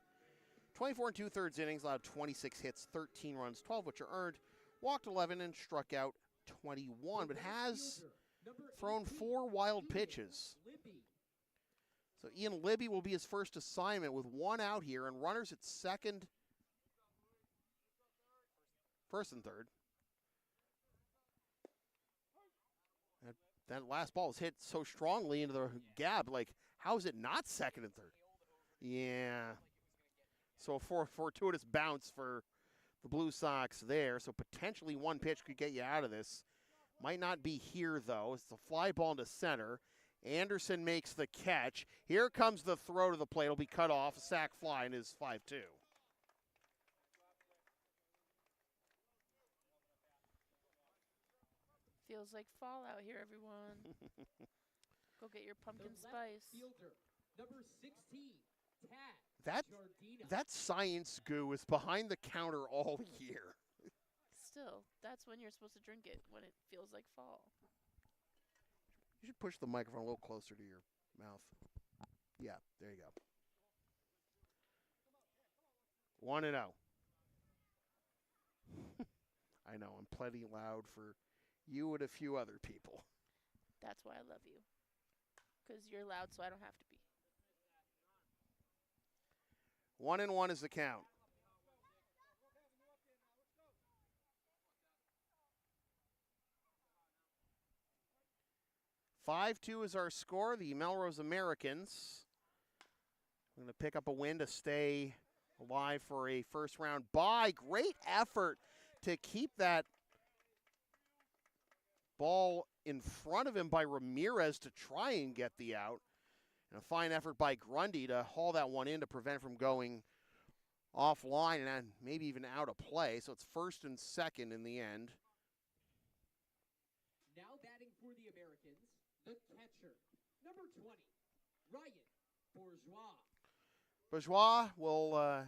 24 and 2/3 innings, allowed 26 hits, 13 runs, 12 which are earned, walked 11 and struck out 21, but has thrown 4 wild pitches. So Ian Libby will be his first assignment with 1 out here and runners at first and third. That last ball was hit so strongly into the gap. Like, how is it not second and third? Yeah. So a fortuitous bounce for the Blue Sox there. So potentially 1 pitch could get you out of this. Might not be here, though. It's a fly ball into center. Anderson makes the catch. Here comes the throw to the plate. It'll be cut off. A sac fly and is 5-2. Feels like fall out here, everyone. Go get your pumpkin The spice. left fielder, number 16, Tad Jardina. That science goo is behind the counter all year. Still, that's when you're supposed to drink it, when it feels like fall. You should push the microphone a little closer to your mouth. Yeah, there you go. 1-0. I know, I'm plenty loud for you and a few other people. That's why I love you. Because you're loud, so I don't have to be. 1-1 is the count. 5-2 is our score. The Melrose Americans are going to pick up a win to stay alive for a first-round bye. Great effort to keep that ball in front of him by Ramirez to try and get the out. And a fine effort by Grundy to haul that one in to prevent from going offline and maybe even out of play. So it's first and second in the end. Now batting for the Americans, the catcher, number 20, Ryan Bourgeois. Bourgeois will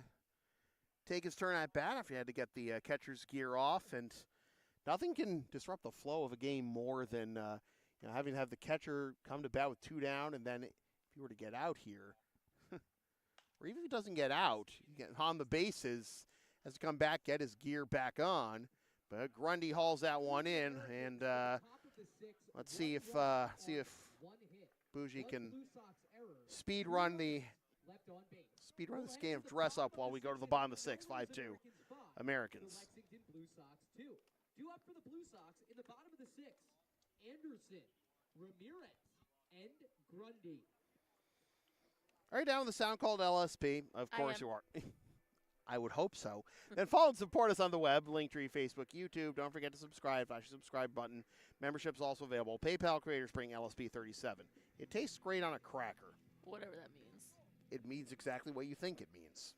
take his turn at bat after he had to get the catcher's gear off, and nothing can disrupt the flow of a game more than having to have the catcher come to bat with 2 down, and then if he were to get out here, or even if he doesn't get out, get on the bases, has to come back, get his gear back on. But Grundy hauls that one in, and let's see if Bougie can speed run this game of dress up while we go to the bottom of the 6th, 5-2. Americans. Lexington Blue Sox 2. 2 up for the Blue Sox in the bottom of the 6th. Anderson, Ramirez, and Grundy. Are you down with the sound called LSP? Of course you are. I would hope so. Then follow and support us on the web, Linktree, Facebook, YouTube. Don't forget to subscribe. Flash the subscribe button. Membership's also available. PayPal Creators bring LSP 37. It tastes great on a cracker. Whatever that means. It means exactly what you think it means.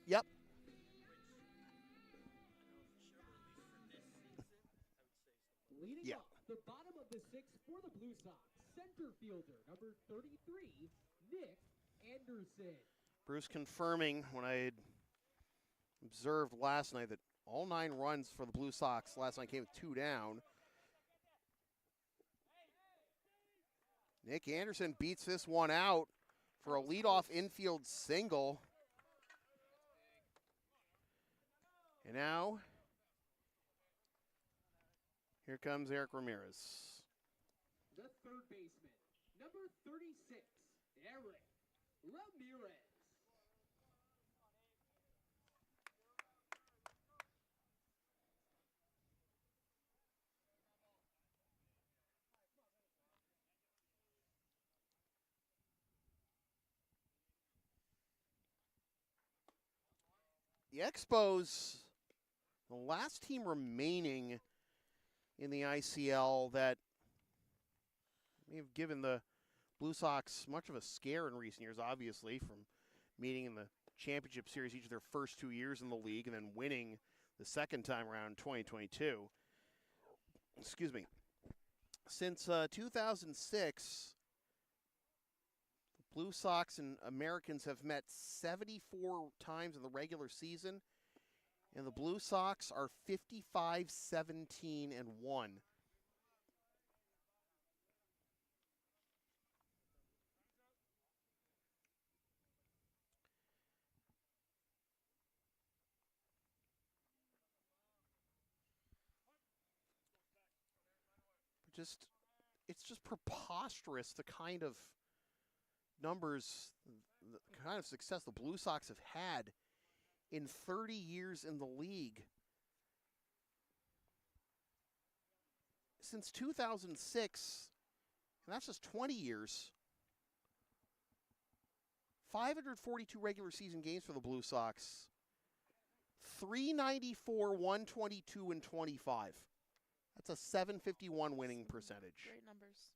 Yep. Leading off the bottom of the 6th for the Blue Sox, center fielder, number 33, Nick Anderson. Bruce confirming when I had observed last night that all 9 runs for the Blue Sox last night came with 2 down. Nick Anderson beats this one out for a leadoff infield single. And now, here comes Eric Ramirez. The third baseman, number 36, Eric Ramirez. The Expos, the last team remaining in the ICL that may have given the Blue Sox much of a scare in recent years, obviously, from meeting in the championship series each of their first 2 years in the league and then winning the second time around in 2022. Excuse me. Since 2006, the Blue Sox and Americans have met 74 times in the regular season, and the Blue Sox are 55-17-1. It's just preposterous the kind of numbers, the kind of success the Blue Sox have had in 30 years in the league. Since 2006, and that's just 20 years, 542 regular season games for the Blue Sox, 394, 122, and 25. That's a 751 winning percentage. Great numbers.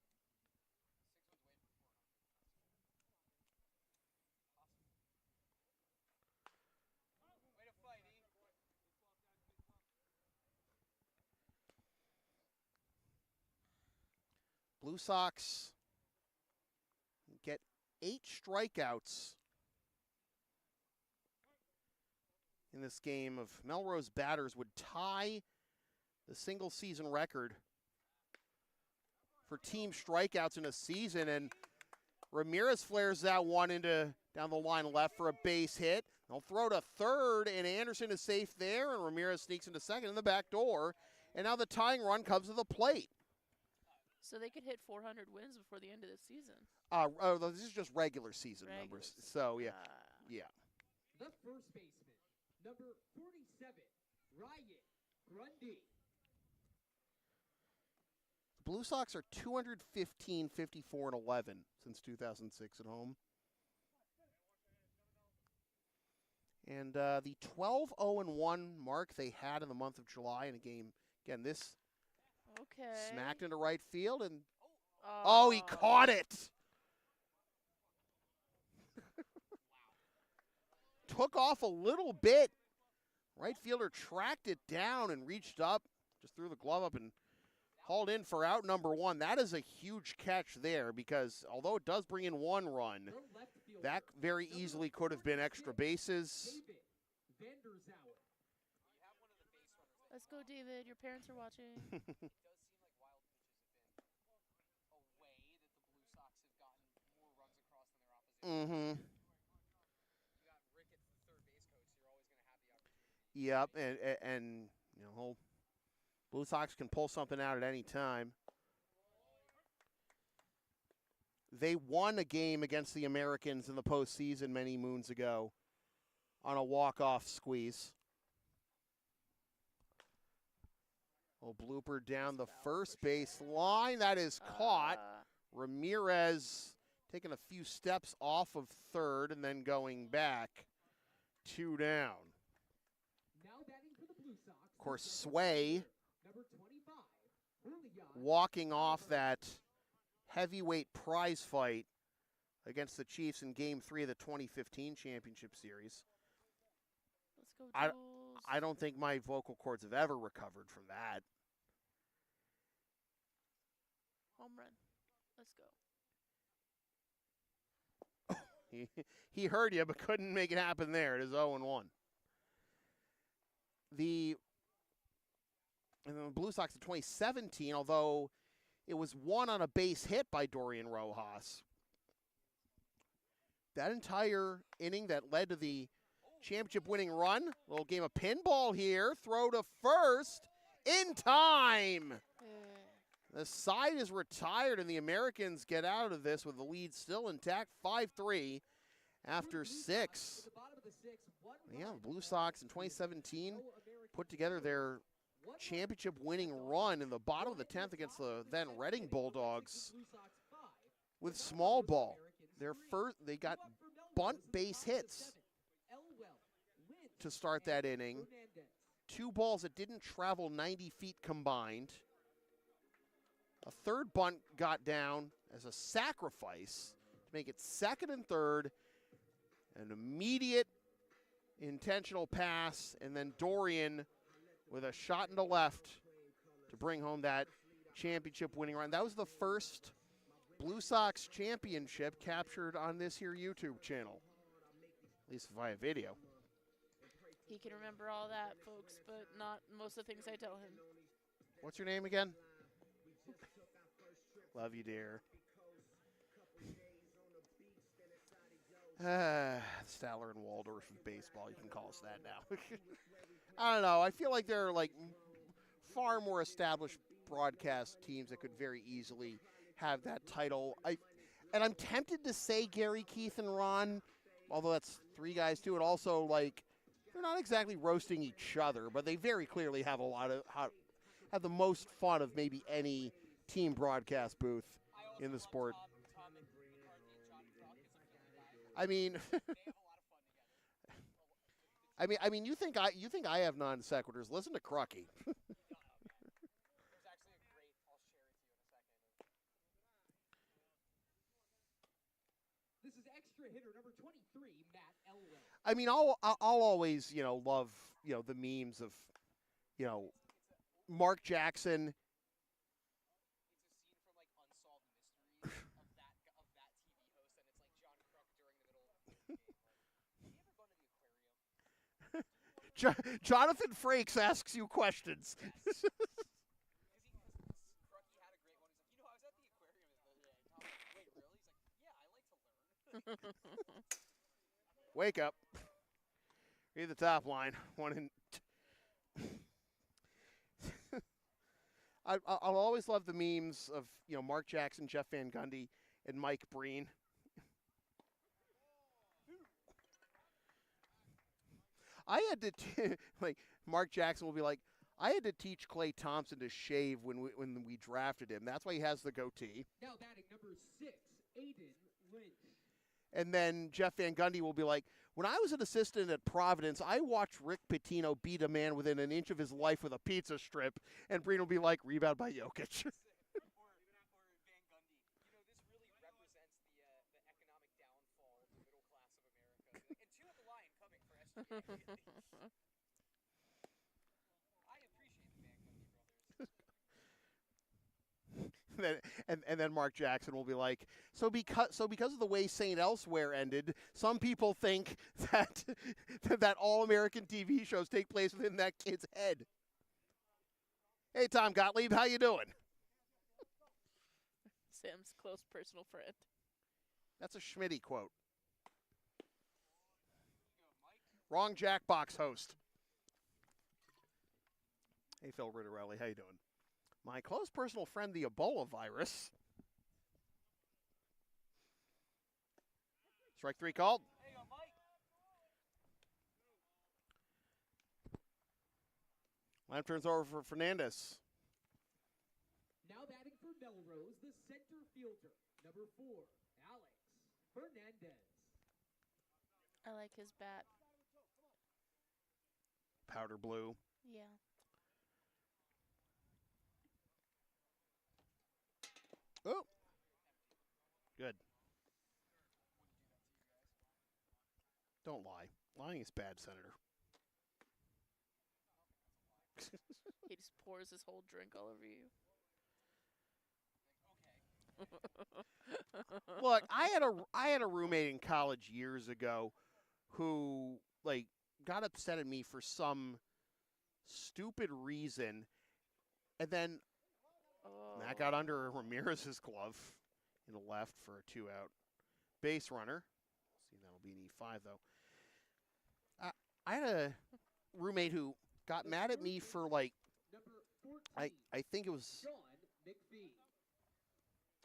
Blue Sox get 8 strikeouts in this game. Of Melrose batters would tie the single season record for team strikeouts in a season, and Ramirez flares that one into down the line left for a base hit. They'll throw to third, and Anderson is safe there, and Ramirez sneaks into second in the back door, and now the tying run comes to the plate. So they could hit 400 wins before the end of the season. This is just regular season numbers. So, yeah. Yeah. The first baseman, number 47, Ryan Grundy. The Blue Sox are 215, 54, and 11 since 2006 at home. And the 12-0-1 mark they had in the month of July in a game, again, this smacked into right field, and he caught it. Took off a little bit. Right fielder tracked it down and reached up, just threw the glove up and hauled in for out number 1. That is a huge catch there, because although it does bring in 1 run, that very easily could have been extra bases. Let's go, David. Your parents are watching. Mm-hmm. Yep, and you know, Blue Sox can pull something out at any time. They won a game against the Americans in the postseason many moons ago on a walk-off squeeze. Oh, blooper down the first base line. That is caught. Ramirez taking a few steps off of third and then going back. 2 down. Of course, Sway walking off that heavyweight prize fight against the Chiefs in Game 3 of the 2015 Championship Series. Let's go, Jules. I don't think my vocal cords have ever recovered from that. Home run. Let's go. He heard you, but couldn't make it happen there. It is 0-1. The Blue Sox in 2017, although it was won on a base hit by Dorian Rojas. That entire inning that led to the championship-winning run. Little game of pinball here. Throw to first in time. The side is retired, and the Americans get out of this with the lead still intact, 5-3 after 6. Yeah, the Blue Sox in 2017 put together their championship-winning run in the bottom of the 10th against the then Reading Bulldogs with small ball. They got bunt base hits to start that inning. 2 balls that didn't travel 90 feet combined. A third bunt got down as a sacrifice to make it 2nd and 3rd. An immediate intentional pass, and then Dorian with a shot into left to bring home that championship-winning run. That was the first Blue Sox championship captured on this here YouTube channel, at least via video. He can remember all that, folks, but not most of the things I tell him. What's your name again? Love you, dear. Statler and Waldorf of baseball. You can call us that now. I don't know. I feel like there are like far more established broadcast teams that could very easily have that title. And I'm tempted to say Gary, Keith, and Ron, although that's three guys too. And also, like, they're not exactly roasting each other, but they very clearly have have the most fun of maybe any team broadcast booth in the sport. I mean, you think I have non sequiturs? Listen to Crucky. This is extra hitter number 23, Matt Elway. I mean, I'll always, love, the memes of, Mark Jackson. Jonathan Frakes asks you questions. Wake up. Read the top line. I'll always love the memes of, Mark Jackson, Jeff Van Gundy, and Mike Breen. I had to, Mark Jackson will be like, I had to teach Klay Thompson to shave when we drafted him. That's why he has the goatee. Now batting number 6, Aiden Lynch. And then Jeff Van Gundy will be like, when I was an assistant at Providence, I watched Rick Pitino beat a man within an inch of his life with a pizza strip. And Breen will be like, rebound by Jokic. And then Mark Jackson will be like, so because of the way St. Elsewhere ended, some people think that all-American TV shows take place within that kid's head. Hey, Tom Gottlieb, how you doing? Sam's close personal friend. That's a Schmitty quote. Wrong Jackbox host. Hey, Phil Ritterelli, how you doing? My close personal friend, the Ebola virus. Strike 3 called. Line turns over for Fernandez. Now batting for Melrose, the center fielder, number 4, Alex Fernandez. I like his bat. Powder blue. Yeah. Oh. Good. Don't lie. Lying is bad, Senator. He just pours his whole drink all over you. Look, I had a roommate in college years ago who got upset at me for some stupid reason, and then that got under Ramirez's glove in the left for a 2-out base runner. See, that'll be an E5 though. I had a roommate who got mad at me for I think it was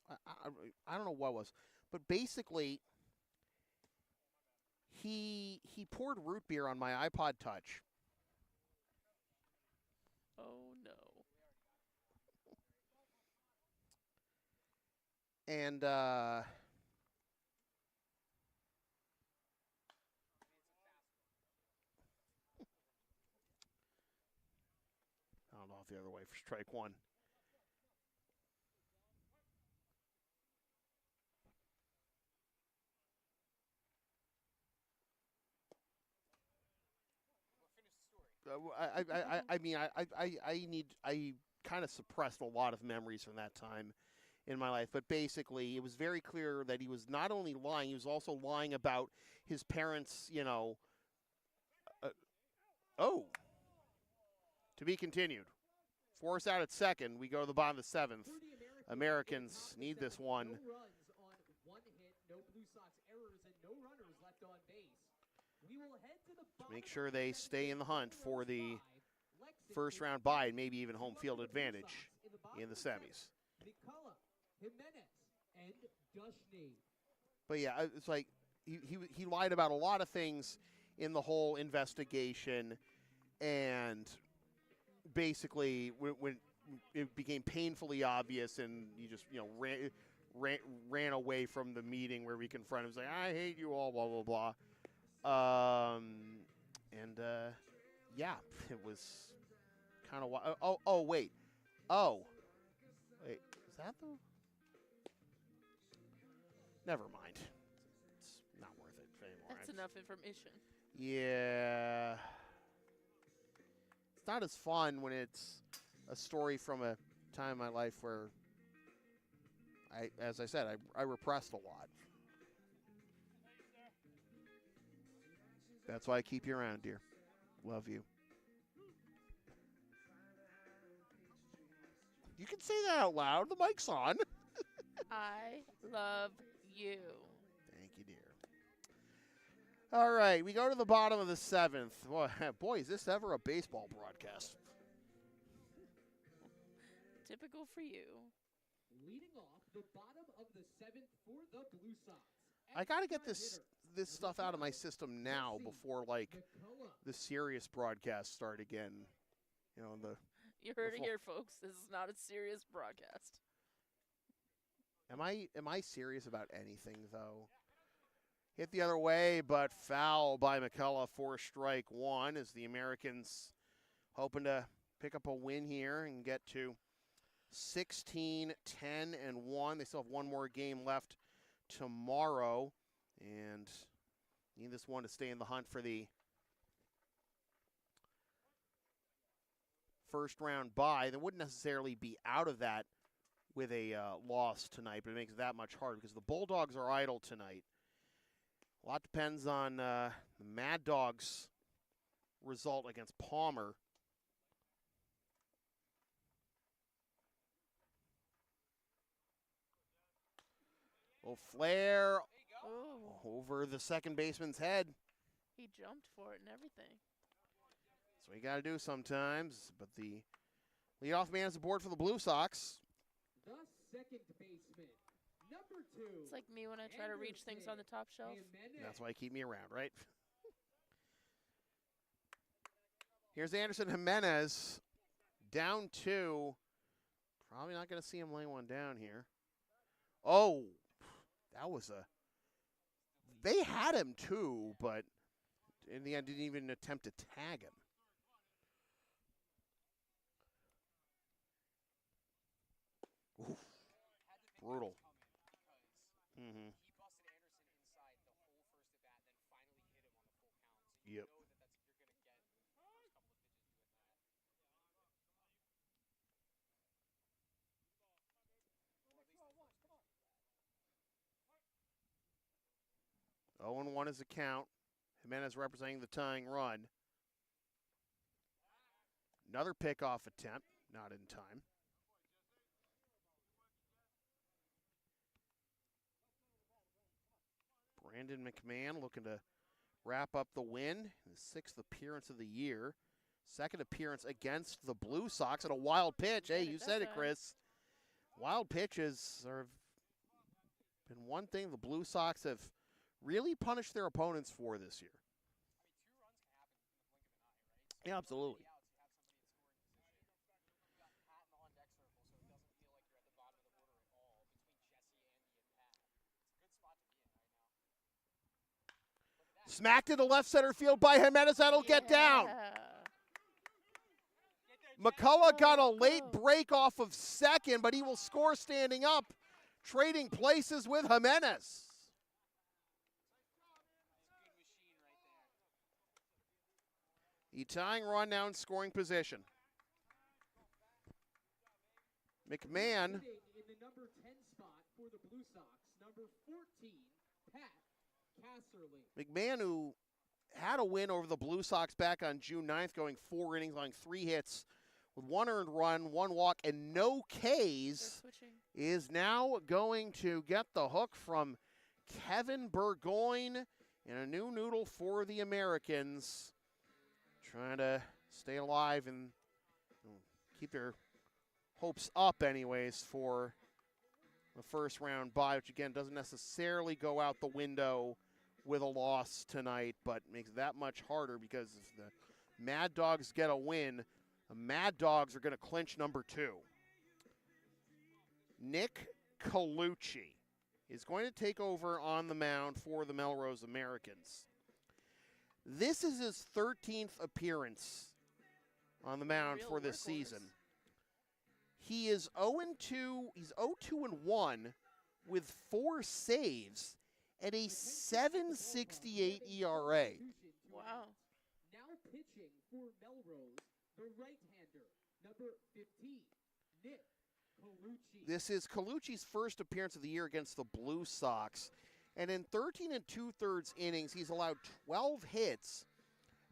I don't know what it was, but basically he poured root beer on my iPod Touch. Oh no. And I don't know if the other way for strike 1. I kind of suppressed a lot of memories from that time in my life, but basically it was very clear that he was not only lying, he was also lying about his parents, to be continued. Force out at second. We go to the bottom of the 7th. Americans need this one. No runs on 1 hit, no Blue Sox errors, and no runners left on base. We will head to the bottom. Make sure they stay in the hunt for the first round bye and maybe even home field advantage in the semis. McCullough, Jimenez, and Dushney. But yeah, it's like he lied about a lot of things in the whole investigation, and basically when it became painfully obvious, and he just ran away from the meeting where we confronted him, saying, "I hate you all," blah blah blah. Yeah, it was kind of wild. Wait, is that the? Never mind. It's not worth it anymore. That's enough information. Yeah. It's not as fun when it's a story from a time in my life where as I said, I repressed a lot. That's why I keep you around, dear. Love you. You can say that out loud. The mic's on. I love you. Thank you, dear. All right, we go to the bottom of the 7th. Boy, is this ever a baseball broadcast. Typical for you. Leading off the bottom of the 7th for the Blue Sox. I got to get this stuff out of my system now before, like, the serious broadcasts start again. You know, You heard it here, folks. This is not a serious broadcast. Am I serious about anything, though? Hit the other way, but foul by McCullough for strike one as the Americans hoping to pick up a win here and get to 16, 10, and 1. They still have one more game left tomorrow and need this one to stay in the hunt for the first round bye. They wouldn't necessarily be out of that with a loss tonight, but it makes it that much harder because the Bulldogs are idle tonight. A lot depends on the Mad Dogs' result against Palmer. Little flare over the second baseman's head. He jumped for it and everything. That's what you got to do sometimes. But the leadoff man is aboard for the Blue Sox. The second baseman, number 2. It's like me when I try to reach things on the top shelf. That's why you keep me around, right? Here's Anderson Jimenez, down 2. Probably not going to see him lay one down here. Oh, that was a... They had him too, but in the end didn't even attempt to tag him. Oof. Brutal. Mm-hmm. Yep. Oh, and 1 is the count. Jimenez representing the tying run. Another pickoff attempt, not in time. Brandon McMahon looking to wrap up the win. His 6th appearance of the year. 2nd appearance against the Blue Sox at a wild pitch. Hey, you said it, Chris. Wild pitches have been one thing the Blue Sox have really punished their opponents for this year. Yeah, absolutely. Smacked into left center field by Jimenez. That'll get down. McCullough got a late break off of second, but he will score standing up, trading places with Jimenez. The tying run now in scoring position. McMahon. In the number 10 spot for the Blue Sox, number 14, Pat Casserly. McMahon, who had a win over the Blue Sox back on June 9th, going 4 innings, allowing 3 hits with 1 earned run, 1 walk, and no Ks, is now going to get the hook from Kevin Burgoyne and a new noodle for the Americans. Trying to stay alive and keep their hopes up anyways for the first round bye, which again doesn't necessarily go out the window with a loss tonight, but makes it that much harder because if the Mad Dogs get a win, the Mad Dogs are going to clinch number 2. Nick Colucci is going to take over on the mound for the Melrose Americans. This is his 13th appearance on the mound for this season. He is 0-2. He's 0-2-1 with 4 saves and a 7.68 ERA. Wow. Now pitching for Melrose, the right-hander, number 15, Nick Colucci. This is Colucci's first appearance of the year against the Blue Sox. And in 13 2/3 innings, he's allowed 12 hits,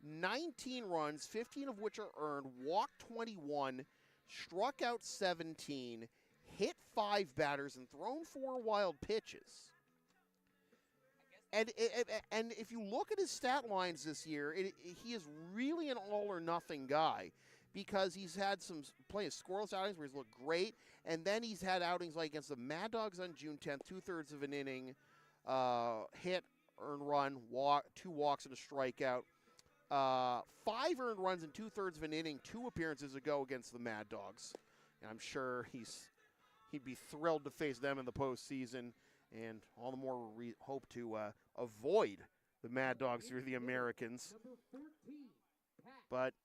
19 runs, 15 of which are earned, walked 21, struck out 17, hit 5 batters, and thrown 4 wild pitches. And if you look at his stat lines this year, he is really an all-or-nothing guy because he's had some plenty of scoreless outings where he's looked great, and then he's had outings like against the Mad Dogs on June 10th, 2/3 of an inning, hit, earned run, 2 walks and a strikeout. 5 earned runs in 2/3 of an inning 2 appearances ago against the Mad Dogs. And I'm sure he'd be thrilled to face them in the postseason, and all the more hope to avoid the Mad Dogs through the Americans. But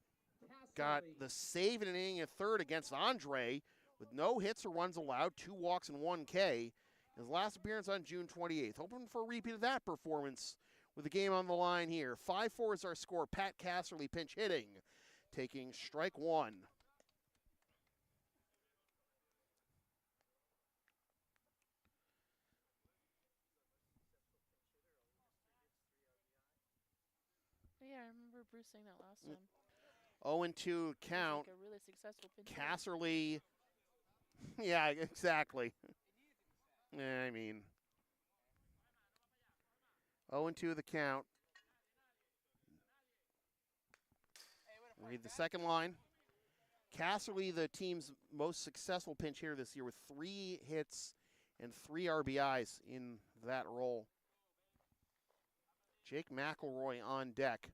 got the save in an inning and 1/3 against Andre with no hits or runs allowed, 2 walks and 1 K. His last appearance on June 28th. Hoping for a repeat of that performance with the game on the line here. 5-4 is our score. Pat Casserly pinch hitting, taking strike 1. Yeah, I remember Bruce saying that last time. 0-2 count. Like a really successful pinch hitter. Casserly. Yeah, exactly. I mean, 0-2 the count. Read the second line. Casserly, the team's most successful pinch hitter this year with 3 hits and 3 RBIs in that role. Jake McElroy on deck.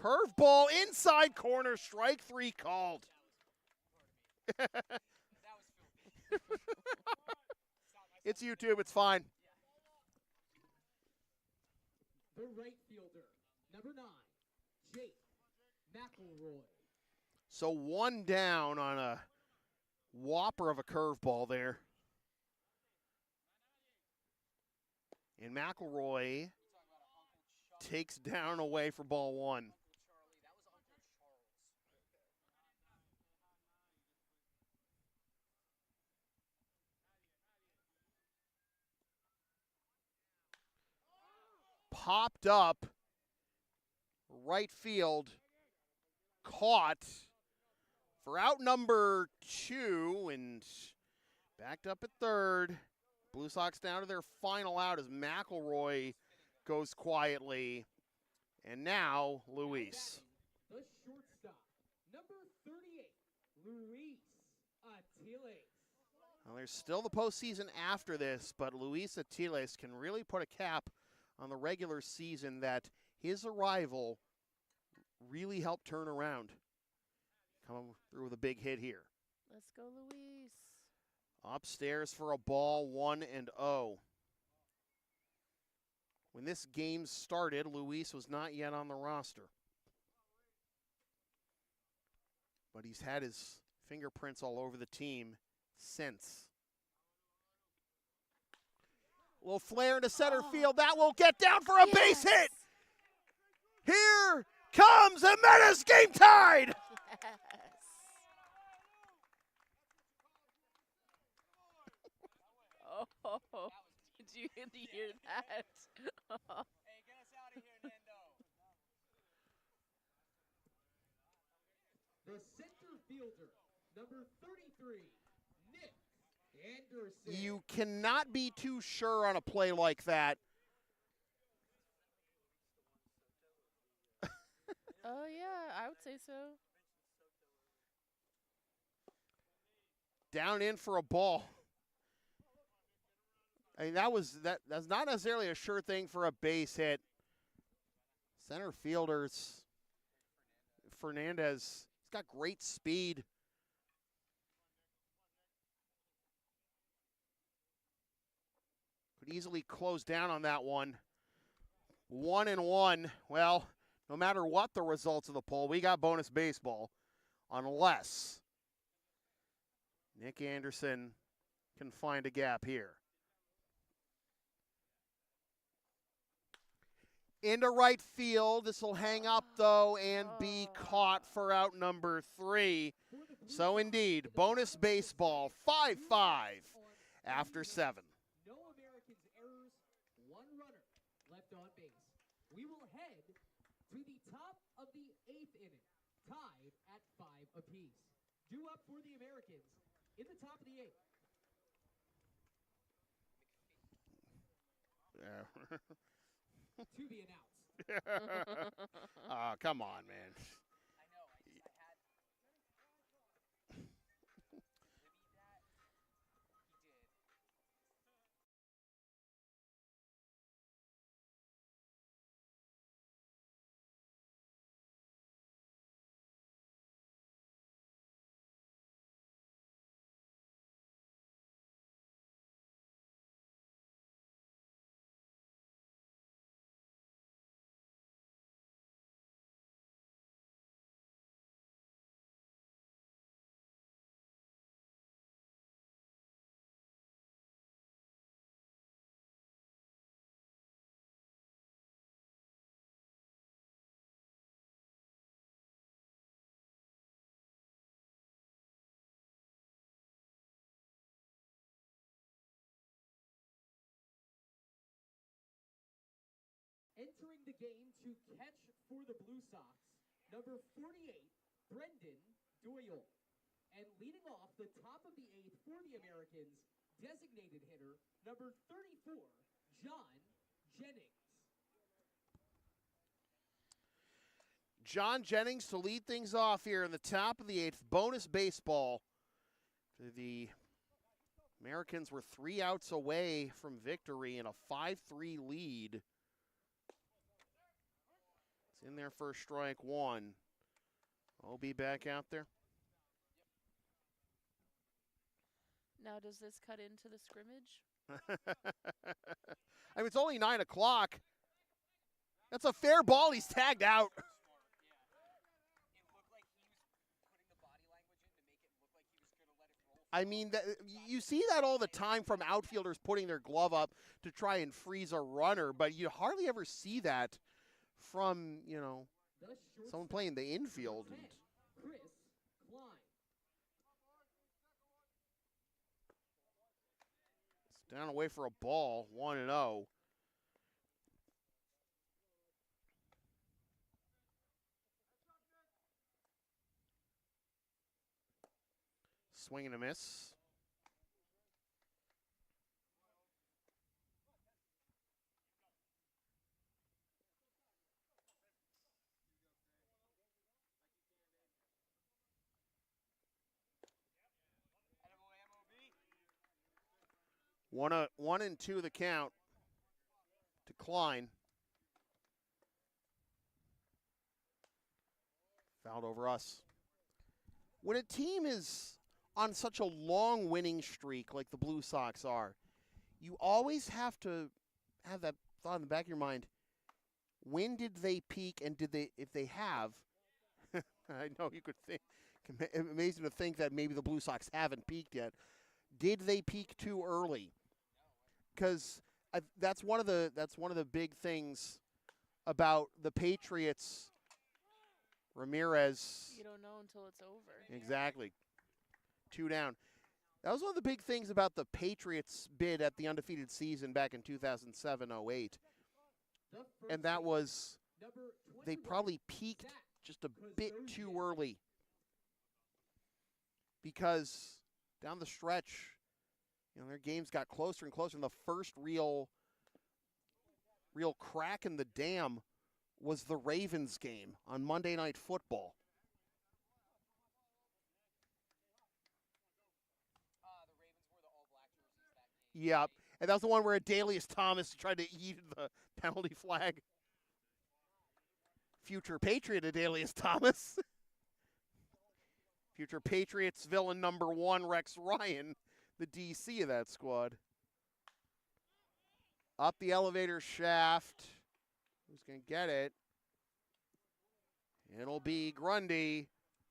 Curveball inside corner, strike 3 called. It's YouTube, it's fine. The right fielder, number 9, Jake McElroy. So 1 down on a whopper of a curveball there. And McElroy takes down away for ball 1. Popped up, right field, caught for out number 2, and backed up at third. Blue Sox down to their final out as McElroy goes quietly. And now, Luis. The shortstop, number 38, Luis Atiles. Well, there's still the postseason after this, but Luis Atiles can really put a cap on the regular season that his arrival really helped turn around. Coming through with a big hit here. Let's go, Luis. Upstairs for a ball, 1-0. When this game started, Luis was not yet on the roster. But he's had his fingerprints all over the team since. A little flare into center field. That will get down for a base hit. Here comes the Menace, game tied. Yes. Oh, did you hear that? Hey, get us out of here, Nando. The center fielder, number 33, Nick Anderson. You cannot be too sure on a play like that. Oh yeah, I would say so. Down in for a ball. I mean, that's not necessarily a sure thing for a base hit. Center fielders, Fernandez, he's got great speed. Could easily close down on that one. 1-1. Well, no matter what the results of the poll, we got bonus baseball unless Nick Anderson can find a gap here. Into right field. This will hang up, though, and be caught for out number 3. So, indeed, bonus baseball, 5-5 after 7. No Americans errors, 1 runner left on base. We will head to the top of the 8th inning, tied at 5 apiece. Due up for the Americans in the top of the 8th. Yeah. To be announced. Oh, come on, man. Entering the game to catch for the Blue Sox, number 48, Brendan Doyle. And leading off the top of the 8th for the Americans, designated hitter, number 34, John Jennings. John Jennings to lead things off here in the top of the 8th. Bonus baseball. The Americans were 3 outs away from victory in a 5-3 lead. It's in there for strike 1. OB back out there. Now, does this cut into the scrimmage? I mean, it's only 9 o'clock. That's a fair ball. He's tagged out. I mean, you see that all the time from outfielders putting their glove up to try and freeze a runner, but you hardly ever see that from, someone playing the infield. Chris Klein. It's down away for a ball, 1-0. Swing and a miss. One and two the count. Decline. Fouled over us. When a team is on such a long winning streak like the Blue Sox are, you always have to have that thought in the back of your mind. When did they peak, and if they have, I know you could think, amazing to think that maybe the Blue Sox haven't peaked yet. Did they peak too early? Because that's one of the big things about the Patriots. Ramirez. You don't know until it's over. Exactly. 2 down. That was one of the big things about the Patriots' bid at the undefeated season back in 2007-08. And that was, they probably peaked just a bit too early. Because down the stretch, their games got closer and closer. And the first real crack in the dam was the Ravens game on Monday Night Football. Yeah, and that was the one where Adalius Thomas tried to eat the penalty flag. Future Patriot Adalius Thomas. Future Patriots villain number 1, Rex Ryan, the DC of that squad. Up the elevator shaft. Who's going to get it? It'll be Grundy.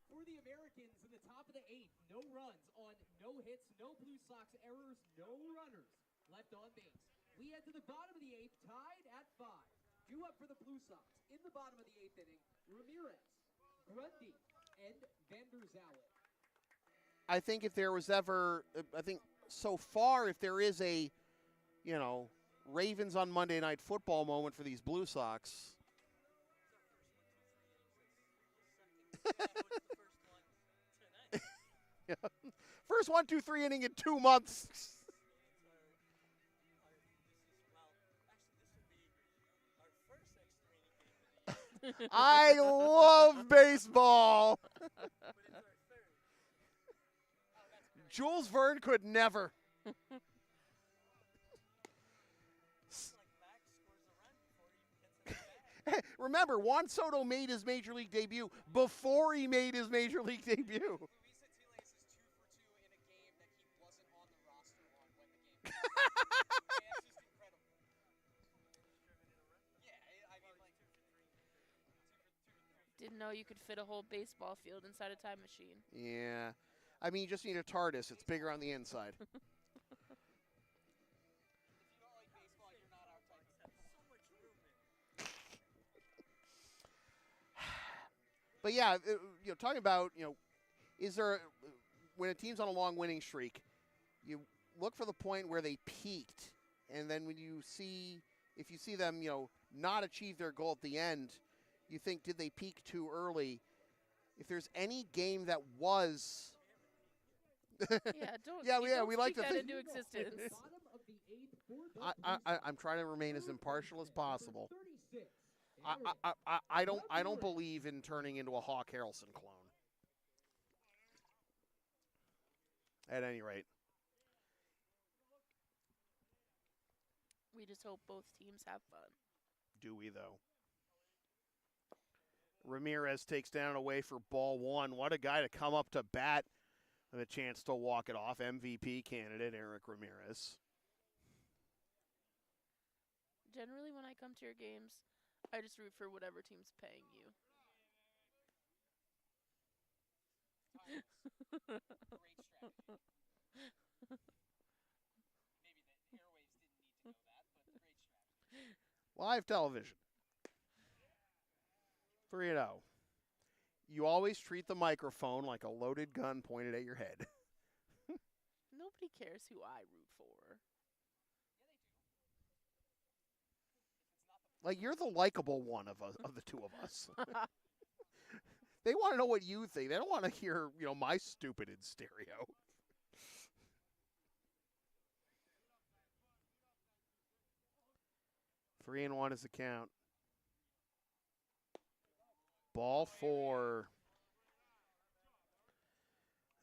For the Americans in the top of the 8th, no runs on no hits, no Blue Sox errors, no runners left on base. We head to the bottom of the 8th, tied at 5. Due up for the Blue Sox in the bottom of the 8th inning, Ramirez, Grundy, and Vanderzallet. I think if there was ever, so far, if there is a, Ravens on Monday Night Football moment for these Blue Sox. Yeah. First 1, 2, 3 inning in 2 months. I love baseball. Jules Verne could never. Remember, Juan Soto made his Major League debut before he made his Major League debut. Didn't know you could fit a whole baseball field inside a time machine. Yeah. I mean, you just need a TARDIS. It's bigger on the inside. But yeah, talking about, is there, when a team's on a long winning streak, you look for the point where they peaked. And then when you see, if you see them, not achieve their goal at the end, you think, did they peak too early? If there's any game that was. We like to that think. into existence. I'm trying to remain as impartial as possible. I don't believe in turning into a Hawk Harrelson clone. At any rate. We just hope both teams have fun. Do we, though? Ramirez takes down away for ball 1. What a guy to come up to bat with a chance to walk it off. MVP candidate Eric Ramirez. Generally, when I come to your games, I just root for whatever team's paying you. Live television. 3-0. You always treat the microphone like a loaded gun pointed at your head. Nobody cares who I root for. Like, you're the likable one of the two of us. They want to know what you think. They don't want to hear, my stupid in stereo. Three and 1 is the count. Ball 4.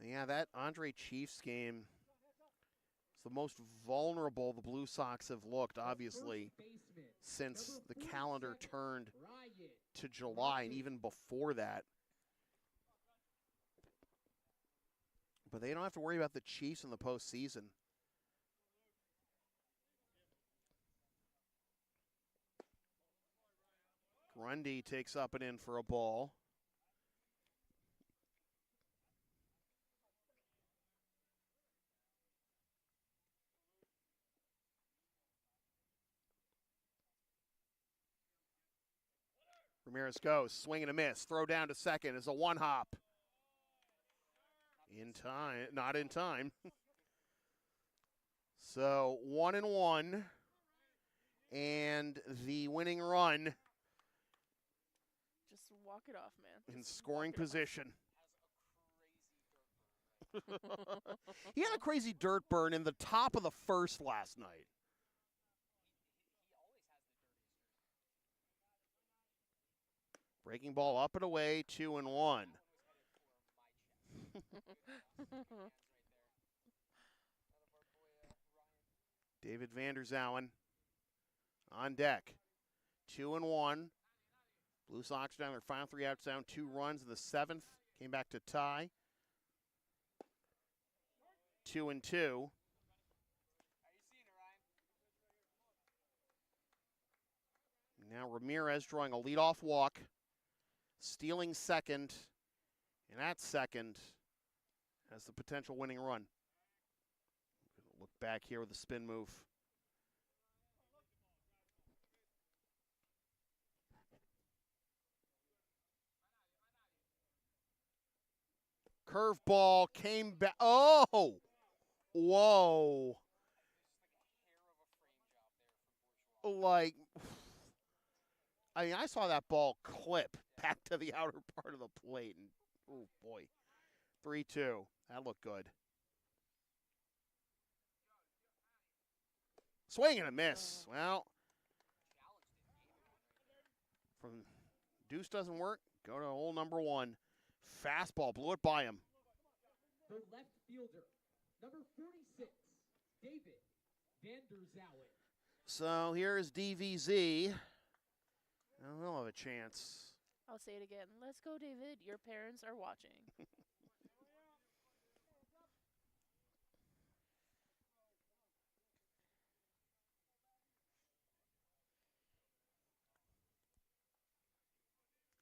Yeah, that Andre Chiefs game is the most vulnerable the Blue Sox have looked, obviously, since the calendar turned to July, and even before that. But they don't have to worry about the Chiefs in the postseason. Grundy takes up and in for a ball. Ramirez goes, swing and a miss. Throw down to second is a one-hop. In time, not in time. So 1 and 1, and the winning run. Just walk it off, man. In scoring position. He had a crazy dirt burn in the top of the first last night. Breaking ball up and away, 2-1. David Vanderzowen on deck. 2-1. Blue Sox down their final 3 outs, down 2 runs in the 7th. Came back to tie. 2-2. Now Ramirez drawing a leadoff walk, stealing second, and at second has the potential winning run. Look back here with the spin move. Curveball came back. Oh! Whoa. Like, I mean, I saw that ball clip back to the outer part of the plate. And, oh, boy. 3-2. That looked good. Swing and a miss. Well, from deuce doesn't work, go to hole number 1. Fastball, blew it by him. The left fielder, number 46, David Vanderzowen. So here is DVZ. He'll have a chance. I'll say it again. Let's go, David. Your parents are watching.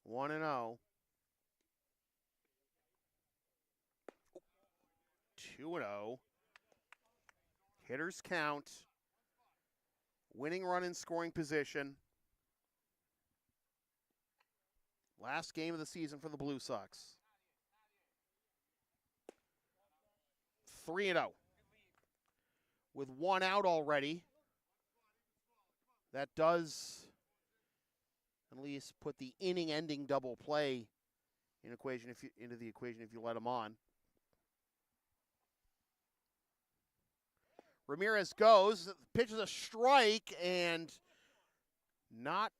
One and 0. 2-0. Hitters count. Winning run in scoring position. Last game of the season for the Blue Sox. 3-0. With 1 out already. That does at least put the inning-ending double play into the equation if you let him on. Ramirez goes, pitches a strike, and not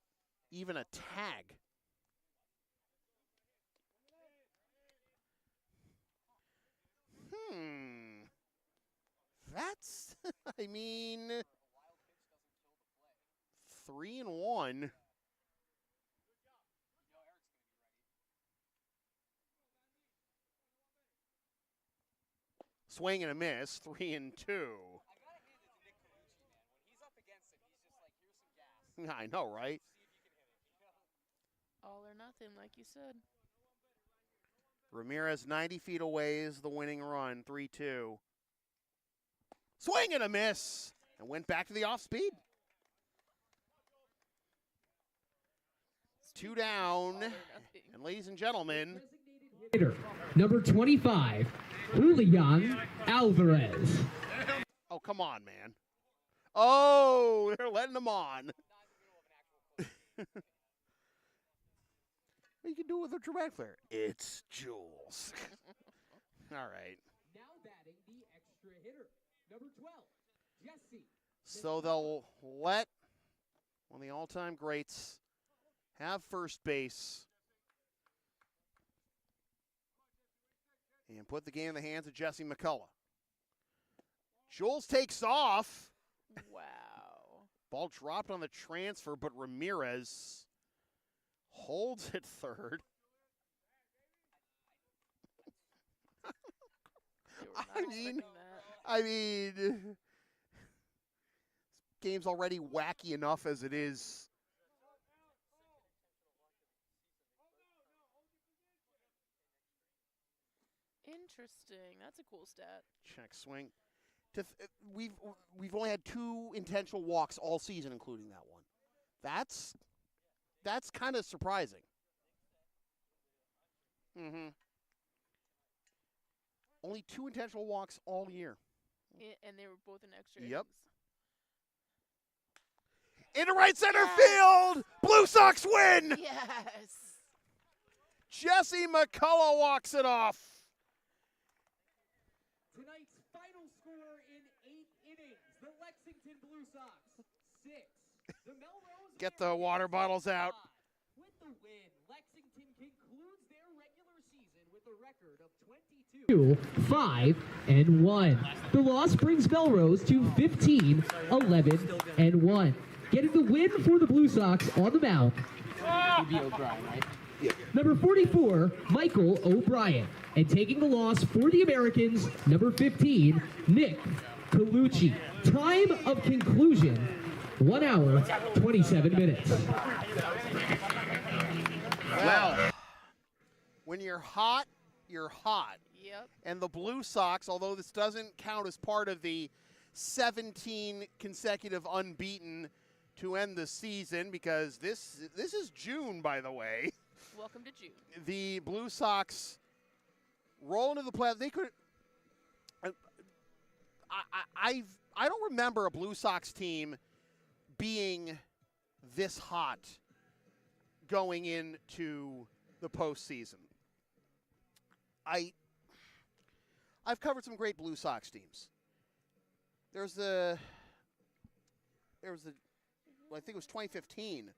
even a tag. That's, I mean, 3-1. Swing and a miss, 3-2. I know, right? All or nothing, like you said. Ramirez 90 feet away is the winning run, 3-2. Swing and a miss, and went back to the off speed. 2 down, and ladies and gentlemen, Hitter, number 25, Julian Alvarez. Oh, come on, man. Oh, they're letting him on. You can do it with a dramatic flair. It's Jules. All right. Now batting the extra hitter, number 12, Jesse. So they'll let one of the all-time greats have first base and put the game in the hands of Jesse McCullough. Jules takes off. Wow. Ball dropped on the transfer, but Ramirez holds it third. I mean, this game's already wacky enough as it is. Interesting. That's a cool stat. Check swing. We've only had 2 intentional walks all season, including that one. That's kind of surprising. Only 2 intentional walks all year. And they were both in extra Yep. innings. Into right center field! Blue Sox win! Yes. Jesse McCullough walks it off. Tonight's final score in 8 innings, the Lexington Blue Sox 6. The Melrose Get the water bottles out. with the win, Lexington. 5-1. The loss brings Melrose to 15-11-1. Getting the win for the Blue Sox on the mound. Number 44, Michael O'Brien. And taking the loss for the Americans, number 15, Nick Colucci. Time of conclusion, 1 hour, 27 minutes. Well, when you're hot, you're hot. Yep. And the Blue Sox, although this doesn't count as part of the 17 consecutive unbeaten to end the season, because this is June, by the way. Welcome to June. The Blue Sox roll into the playoffs. They could. I don't remember a Blue Sox team being this hot going into the postseason. I've covered some great Blue Sox teams. Well, I think it was 2015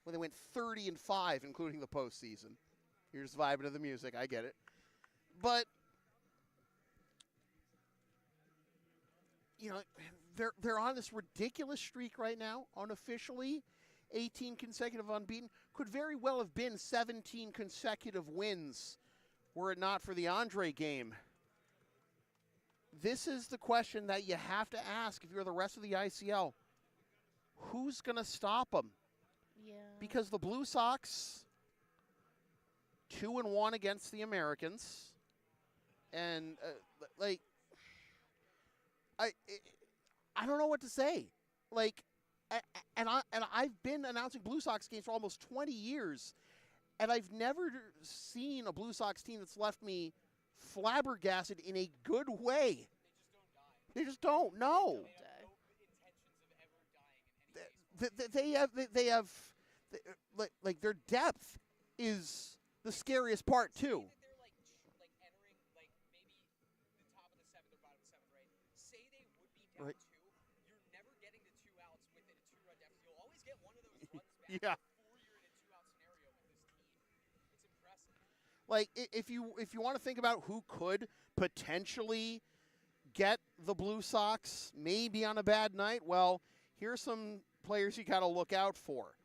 when they went 30-5, including the postseason. You're just vibing to the music. I get it. But, you know, they're on this ridiculous streak right now, unofficially. 18 consecutive unbeaten. Could very well have been 17 consecutive wins were it not for the Andre game. This is the question that you have to ask if you're the rest of the ICL. Who's going to stop them? Yeah. Because the Blue Sox, 2-1 against the Americans, and I don't know what to say. I've been announcing Blue Sox games for almost 20 years, and I've never seen a Blue Sox team that's left me flabbergasted in a good way. They just don't. No. They have their depth is the scariest part too. Right. You're never getting to 2 outs within a 2-run deficit. You'll always get one of those runs back. Yeah. Before you're in a 2-out scenario with this team. It's impressive. Like, if you want to think about who could potentially get the Blue Sox maybe on a bad night, well, here's some players you got to look out for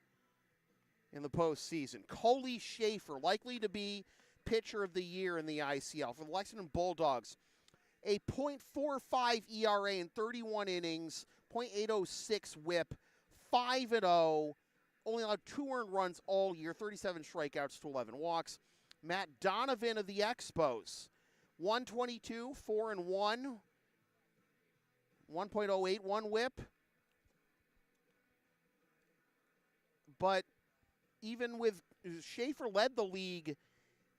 in the postseason. Coley Schaefer, likely to be pitcher of the year in the ICL for the Lexington Bulldogs. A .45 ERA in 31 innings, .806 whip, 5-0, only allowed 2 earned runs all year, 37 strikeouts to 11 walks. Matt Donovan of the Expos, 122, 4-1, 1.081 whip. But even with Schaefer led the league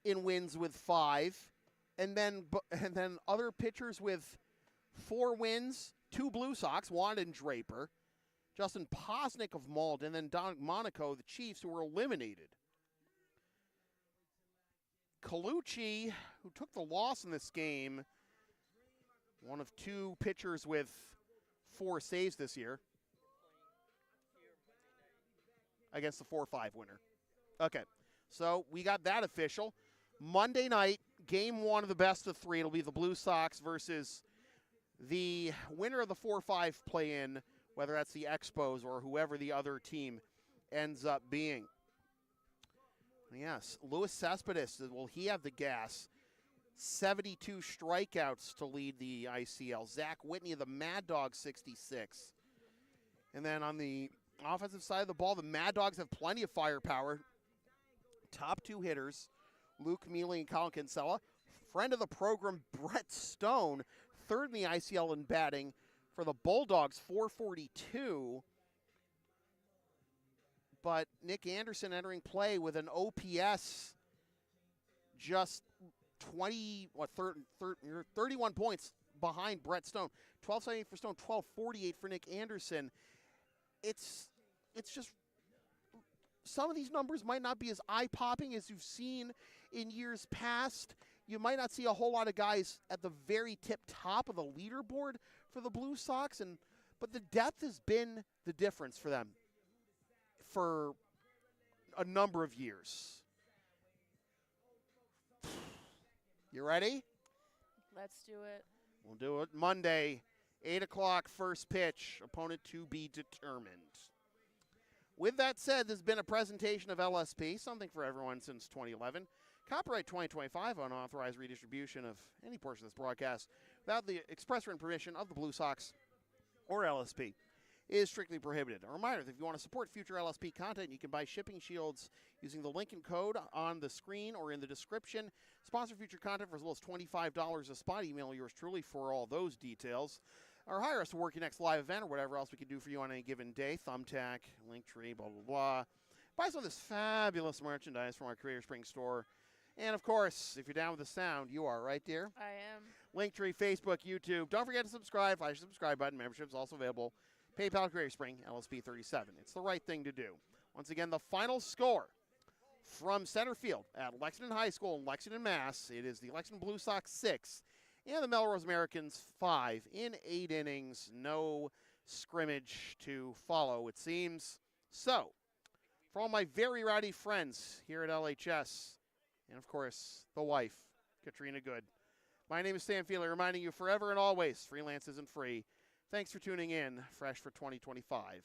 in wins with 5. And then other pitchers with 4 wins, 2 Blue Sox, Wand and Draper, Justin Posnick of Malden, and then Don Monaco, the Chiefs, who were eliminated. Colucci, who took the loss in this game, one of 2 pitchers with 4 saves this year, against the 4-5 winner. Okay, so we got that official. Monday night, game 1 of the best of 3. It'll be the Blue Sox versus the winner of the 4-5 play-in, whether that's the Expos or whoever the other team ends up being. Yes, Luis Cespedes, will he have the gas? 72 strikeouts to lead the ICL. Zach Whitney of the Mad Dogs, 66. And then on the offensive side of the ball, the Mad Dogs have plenty of firepower. Top 2 hitters, Luke Mealy and Colin Kinsella. Friend of the program, Brett Stone, 3rd in the ICL in batting for the Bulldogs, 442. But Nick Anderson entering play with an OPS just 31 points behind Brett Stone. 1278 for Stone, 1248 for Nick Anderson. It's just, some of these numbers might not be as eye-popping as you've seen in years past. You might not see a whole lot of guys at the very tip top of the leaderboard for the Blue Sox, but the depth has been the difference for them for a number of years. You ready? Let's do it. We'll do it Monday, 8 o'clock, first pitch, opponent to be determined. With that said, this has been a presentation of LSP, something for everyone since 2011. Copyright 2025, unauthorized redistribution of any portion of this broadcast without the express written permission of the Blue Sox or LSP is strictly prohibited. A reminder that if you want to support future LSP content, you can buy shipping shields using the link and code on the screen or in the description. Sponsor future content for as little as $25 a spot. Email yours truly for all those details. Or hire us to work your next live event or whatever else we can do for you on any given day. Thumbtack, Linktree, blah, blah, blah. Buy some of this fabulous merchandise from our Creator Spring store. And, of course, if you're down with the sound, you are, right, dear? I am. Linktree, Facebook, YouTube. Don't forget to subscribe. Flash the subscribe button. Membership's also available. PayPal, Creator Spring, LSP 37. It's the right thing to do. Once again, the final score from center field at Lexington High School in Lexington, Mass. It is the Lexington Blue Sox 6 and the Melrose Americans 5 in 8 innings. No scrimmage to follow, it seems. So, for all my very rowdy friends here at LHS, and of course, the wife, Katrina Good. My name is Sam Feely, reminding you forever and always, freelance isn't free. Thanks for tuning in, Fresh for 2025.